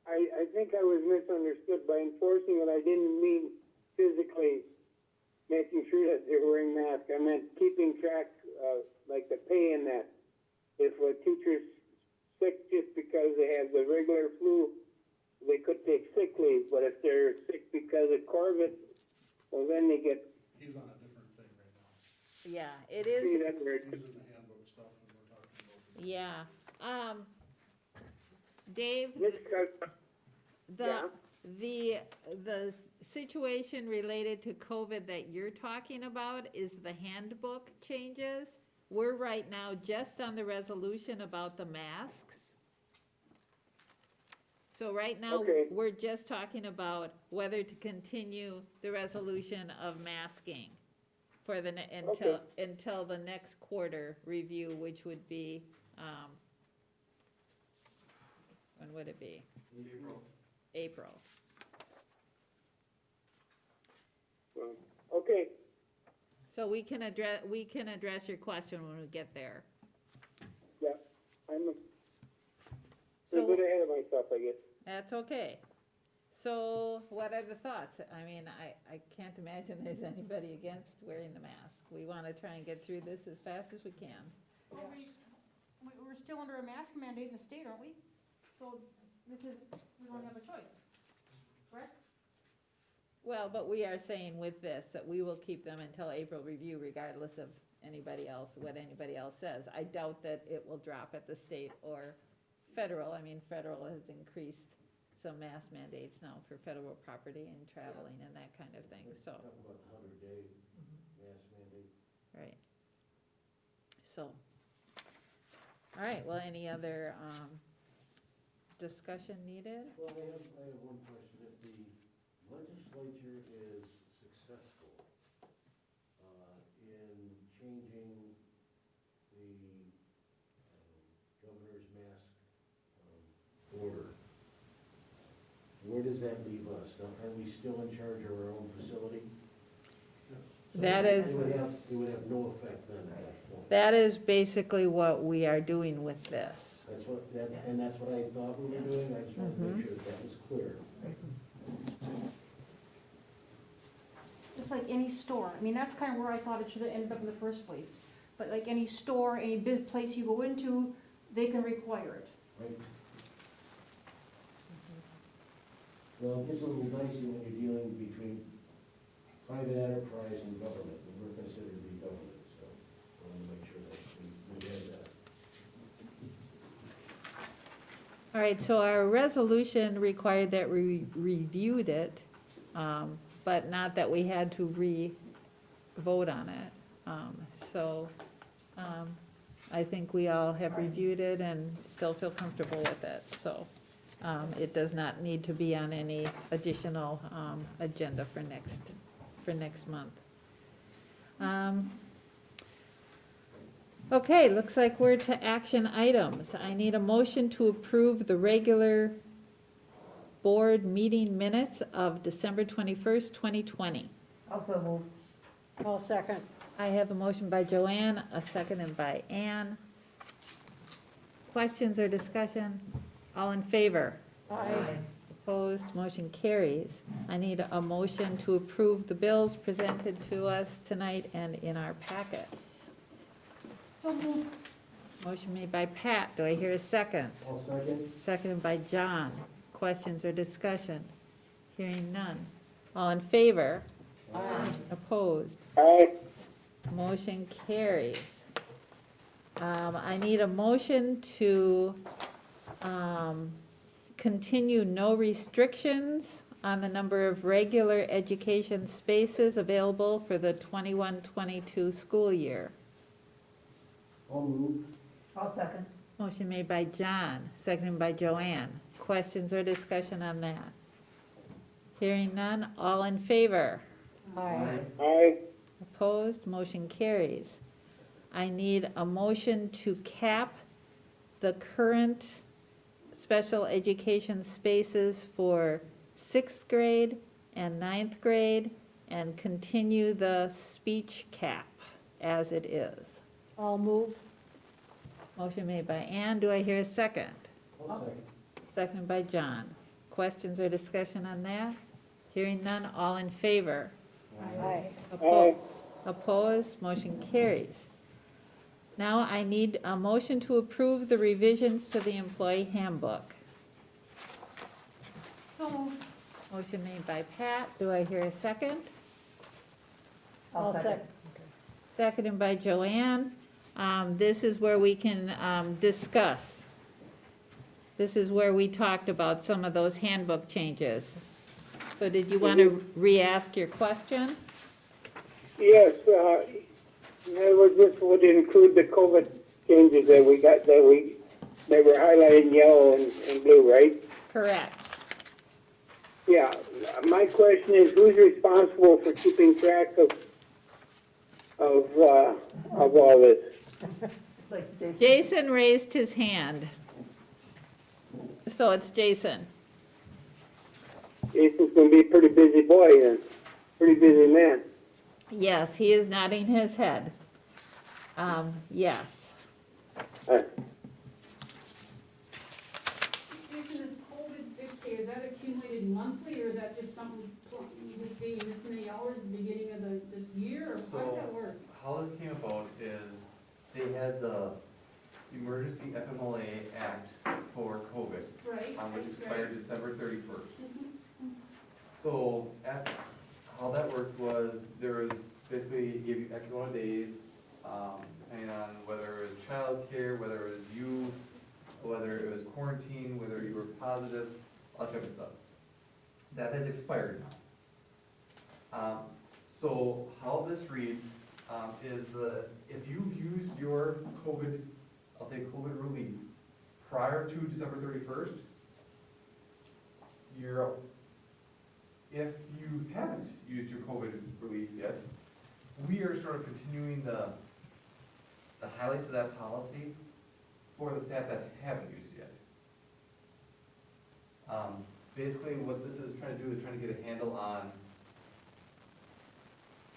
I think I was misunderstood. By enforcing it, I didn't mean physically making sure that they're wearing masks. I meant keeping track, like the pay in that. If a teacher's sick just because they have the regular flu, they could take sick leave, but if they're sick because of COVID, well, then they get. He's on a different thing right now. Yeah, it See, is. that's where He's in the handbook stuff and we're talking about. Yeah. Dave, the situation related to COVID that you're talking about is the handbook changes. We're right now just on the resolution about the masks. So right now, Okay. we're just talking about whether to continue the resolution of masking for the, until the next quarter review, which would be, when would it be? April. April. Okay. So we can address your question when we get there. Yeah, I'm a So. bit ahead of myself, I guess. That's okay. So what are the thoughts? I mean, I can't imagine there's anybody against wearing the mask. We want to try and get through this as fast as we can. Well, we're still under a mask mandate in the state, aren't we? So we don't have a choice, correct? Well, but we are saying with this that we will keep them until April review regardless of anybody else, what anybody else says. I doubt that it will drop at the state or federal. I mean, federal has increased some mask mandates now for federal property and traveling and that kind of thing, so. Talk about the 100-day mask mandate. Right. So, all right, well, any other discussion needed? Well, I have one question. If the legislature is successful in changing the governor's mask order, where does that leave us? Now, are we still in charge of our own facility? That is, It would have no effect then at that point. that is basically what we are doing with this. That's what I thought we were doing. I just wanted to make sure that was clear. Just like any store. I mean, that's kind of where I thought it should have ended up in the first place. But like any store, any place you go into, they can require it. Right? Well, it gets a little dicey when you're dealing between private enterprise and government, and we're considered to be government, so I want to make sure that we have that. All right, so our resolution required that we reviewed it, but not that we had to re-vote on it. So I think we all have reviewed it and still feel comfortable with it, so it does not need to be on any additional agenda for next month. Okay, looks like we're to action items. I need a motion to approve the regular board meeting minutes of December 21st, 2020. Also move. I'll second. I have a motion by Joanne, a second by Ann. Questions or discussion? All in favor? Aye. Opposed, motion carries. I need a motion to approve the bills presented to us tonight and in our packet. So move. Motion made by Pat, do I hear a second? All second? Seconded by John. Questions or discussion? Hearing none. All in favor? Aye. Opposed? Aye. Motion carries. I need a motion to continue no restrictions on the number of regular education spaces available for the 21-22 school year. I'll move. I'll second. Motion made by John, seconded by Joanne. Questions or discussion on that? Hearing none, all in favor? Aye. Aye. Opposed, motion carries. I need a motion to cap the current special education spaces for 6th grade and 9th grade and continue the speech cap as it is. I'll move. Motion made by Ann, do I hear a second? I'll second. Seconded by John. Questions or discussion on that? Hearing none, all in favor? Aye. Oppo- Opposed, motion carries. Now I need a motion to approve the revisions to the employee handbook. So move. Motion made by Pat, do I hear a second? I'll second. Seconded by Joanne. This is where we can discuss. This is where we talked about some of those handbook changes. So did you want to re-ask your question? Yes, in other words, this would include the COVID changes that we got, that were highlighted in yellow and blue, right? Correct. Yeah, my question is, who's responsible for keeping track of all this? It's like Jason. Jason raised his hand. So it's Jason. Jason's gonna be a pretty busy boy then, pretty busy man. Yes, he is nodding his head. Yes. Jason, this COVID sick pay, is that accumulated monthly, or is that just something, you just gave this many hours at the beginning of this year, or how did that work? How this came about is they had the Emergency FMLA Act for COVID, Right? which right. expired December 31st. Mhm. So how that worked was, there was basically, give you X amount of days, depending on whether it was childcare, whether it was you, whether it was quarantine, whether you were positive, all that type of stuff. That has expired now. So how this reads, is if you used your COVID, I'll say COVID relief, prior to December 31st, you're out. If you haven't used your COVID relief yet, we are sort of continuing the highlights of that policy for the staff that haven't used it yet. Basically, what this is trying to do is trying to get a handle on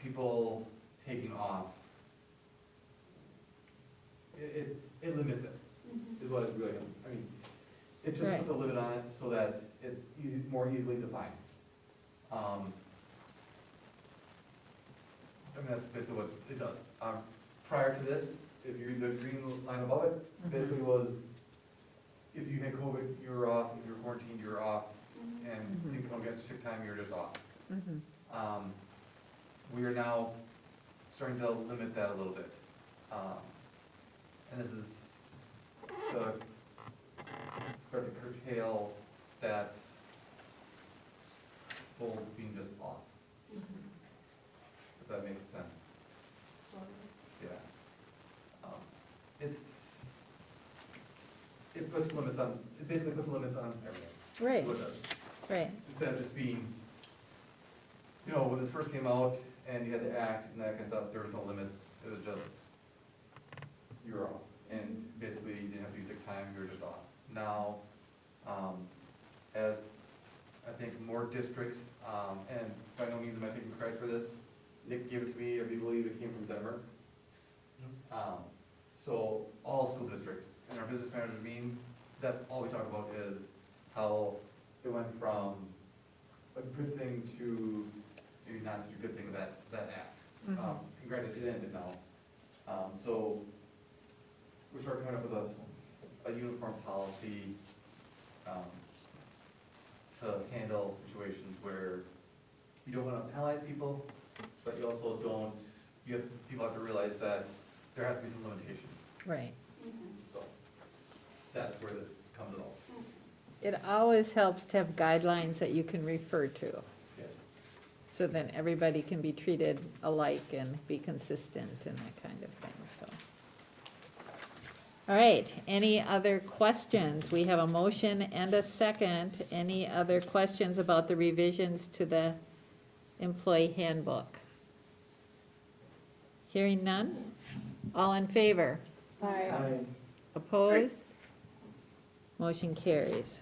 people taking off. It limits it, is what it really is. I mean, it just Right. puts a limit on it so that it's more easily defined. I mean, that's basically what it does. Prior to this, if you read the green line above it, basically was, if you had COVID, you were off, if you were quarantined, you were off, and Mhm. didn't come against your sick time, you were just off. Mhm. We are now starting to limit that a little bit. And this is to start to curtail that whole being just off, if that makes sense. Yeah. It puts limits on, it basically puts limits on everything. Right, What it does. right. Instead of just being, you know, when this first came out and you had the act and that kind of stuff, there was no limits. It was just, you were off. And basically, you didn't have to use sick time, you were just off. Now, as I think more districts, and by no means am I taking credit for this, Nick gave it to me, I believe it came from Denver. So all school districts and our business managers meeting, that's all we talk about is how it went from a good thing to maybe not such a good thing, that act. And granted, it ended now. So we're sort of coming up with a uniform policy to handle situations where you don't want to penalize people, but you also don't, people have to realize that there has to be some limitations. Right. So that's where this comes about. It always helps to have guidelines that you can refer to, Yeah. so then everybody can be treated alike and be consistent and that kind of thing, so. All right, any other questions? We have a motion and a second. Any other questions about the revisions to the employee handbook? Hearing none? All in favor? I, Opposed? Motion carries.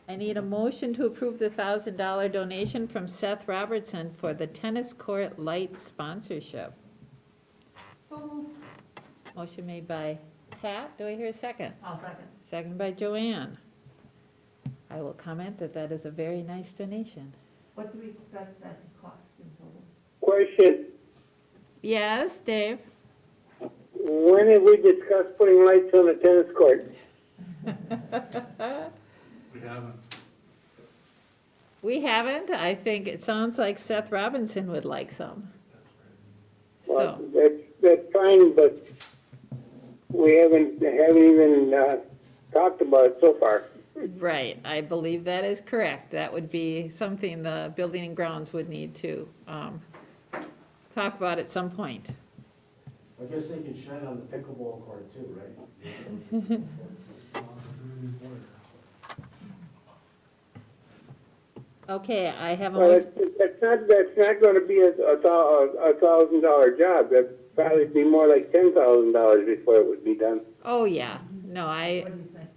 I need a motion to approve the $1,000 donation from Seth Robertson for the tennis court light sponsorship. So moved. Motion made by Pat. Do I hear a second? I'll second. Second by Joanne. I will comment that that is a very nice donation. What do we expect that to cost in total? Question, Yes, Dave? when have we discussed putting lights on the tennis court? We haven't. We haven't. I think it sounds like Seth Robinson would like some. Well, So, that's fine, but we haven't even, talked about it so far. right, I believe that is correct. That would be something the Building and Grounds would need to talk about at some point. I guess they can shine on the pickleball court too, right? Okay, I have a Well, motion. that's not gonna be a $1,000 job. That'd probably be more like $10,000 before it would be done. Oh, yeah, no, What do you think?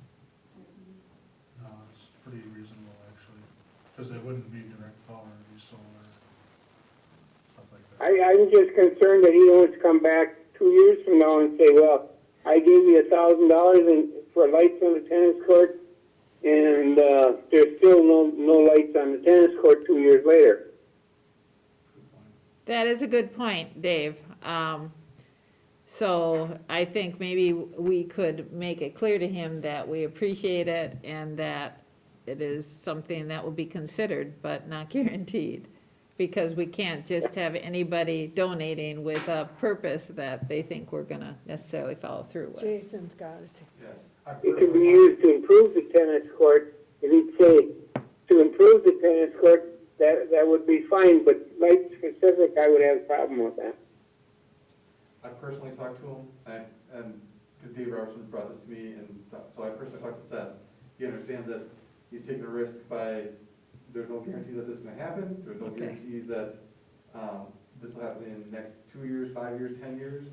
No, it's pretty reasonable, actually, because it wouldn't be direct power, it'd be solar. stuff like that. I'm just concerned that he wants to come back 2 years from now and say, well, I gave you $1,000 for lights on the tennis court, and there's still no lights on the tennis court 2 years later. Good point. That is a good point, Dave. So I think maybe we could make it clear to him that we appreciate it and that it is something that will be considered, but not guaranteed. Because we can't just have anybody donating with a purpose that they think we're gonna necessarily follow through with. Jason's got it. Yeah. I It could be personally- used to improve the tennis court. If he'd say, to improve the tennis court, that would be fine, but light specific, I would have a problem with that. I personally talked to him, and, because Dave Robertson brought this to me, and so I personally talked to Seth. He understands that he's taking a risk by, there's no guarantees that this is gonna happen, there's no Okay. guarantees that, this will happen in the next 2 years, 5 years, 10 years.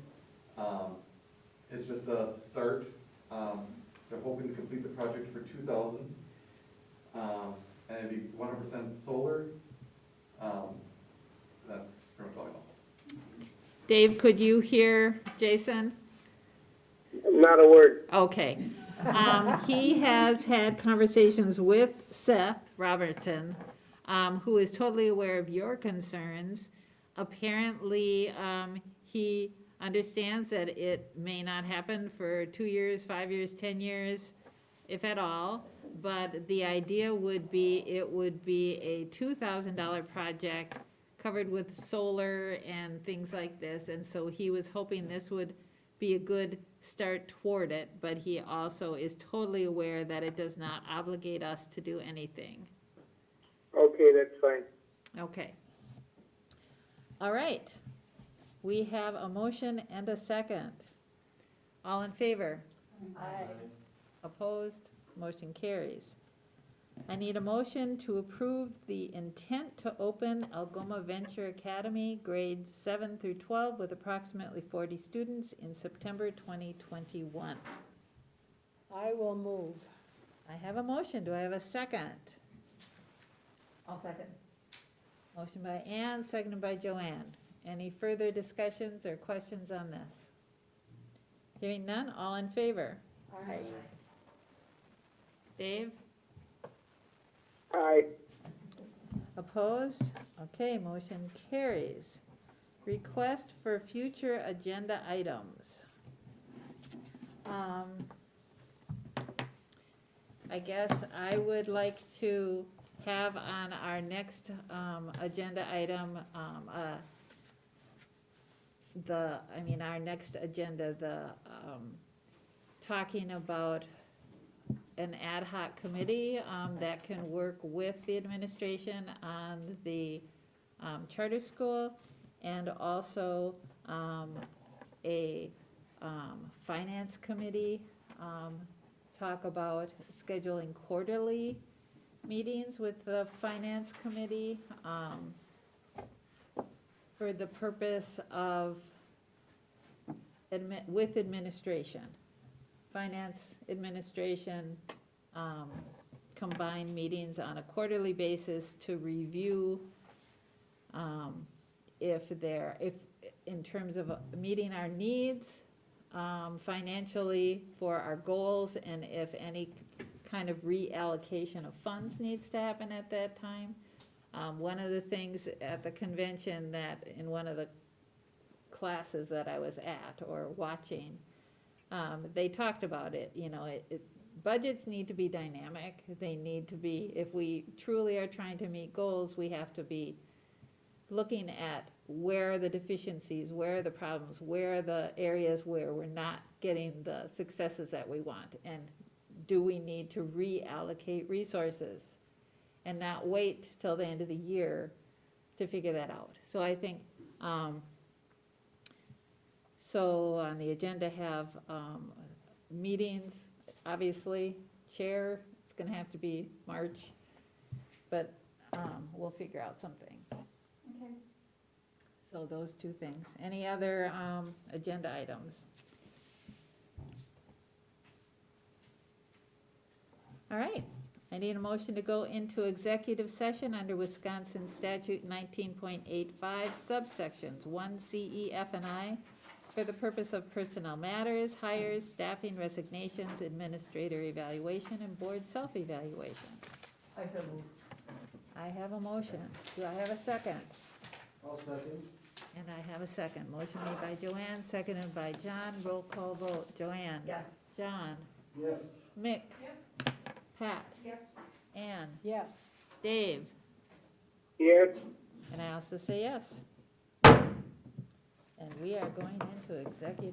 It's just a start. They're hoping to complete the project for 2,000, and it'd be 100% solar. That's pretty much all I know. Dave, could you hear Jason? Not a word. Okay. He has had conversations with Seth Robertson, who is totally aware of your concerns. Apparently, he understands that it may not happen for 2 years, 5 years, 10 years, if at all. But the idea would be, it would be a $2,000 project covered with solar and things like this. And so he was hoping this would be a good start toward it, but he also is totally aware that it does not obligate us to do anything. Okay, that's fine. Okay. All right. We have a motion and a second. All in favor? Aye. Opposed? Motion carries. I need a motion to approve the intent to open Algoma Venture Academy, grades 7 through 12, with approximately 40 students in September 2021. I will move. I have a motion. Do I have a second? I'll second. Motion by Ann, seconded by Joanne. Any further discussions or questions on this? Hearing none, all in favor? Aye. Dave? Aye. Opposed? Okay, motion carries. Request for future agenda items. I guess I would like to have on our next agenda item, our next agenda, talking about an ad hoc committee that can work with the administration on the charter school, and also a finance committee, talk about scheduling quarterly meetings with the finance committee for the purpose of with administration. Finance, administration, combined meetings on a quarterly basis to review if in terms of meeting our needs financially for our goals, and if any kind of reallocation of funds needs to happen at that time. One of the things at the convention, that in one of the classes that I was at or watching, they talked about it, budgets need to be dynamic. They need to be, if we truly are trying to meet goals, we have to be looking at where are the deficiencies, where are the problems, where are the areas where we're not getting the successes that we want, and do we need to reallocate resources and not wait till the end of the year to figure that out. So I think, so on the agenda have meetings, obviously, chair, it's gonna have to be March, but we'll figure out something. Okay. So those two things. Any other agenda items? All right, I need a motion to go into executive session under Wisconsin statute 19.85 subsections 1 C, E, F, and I for the purpose of personnel matters, hires, staffing, resignations, administrator evaluation, and board self-evaluation. I so move. I have a motion. Do I have a second? I'll second. And I have a second. Motion made by Joanne, seconded by John. Roll call vote. Joanne? Yes. John? Yes. Mick? Pat? Yes. Ann? Yes. Dave? Yes. And I also say yes. And we are going into executive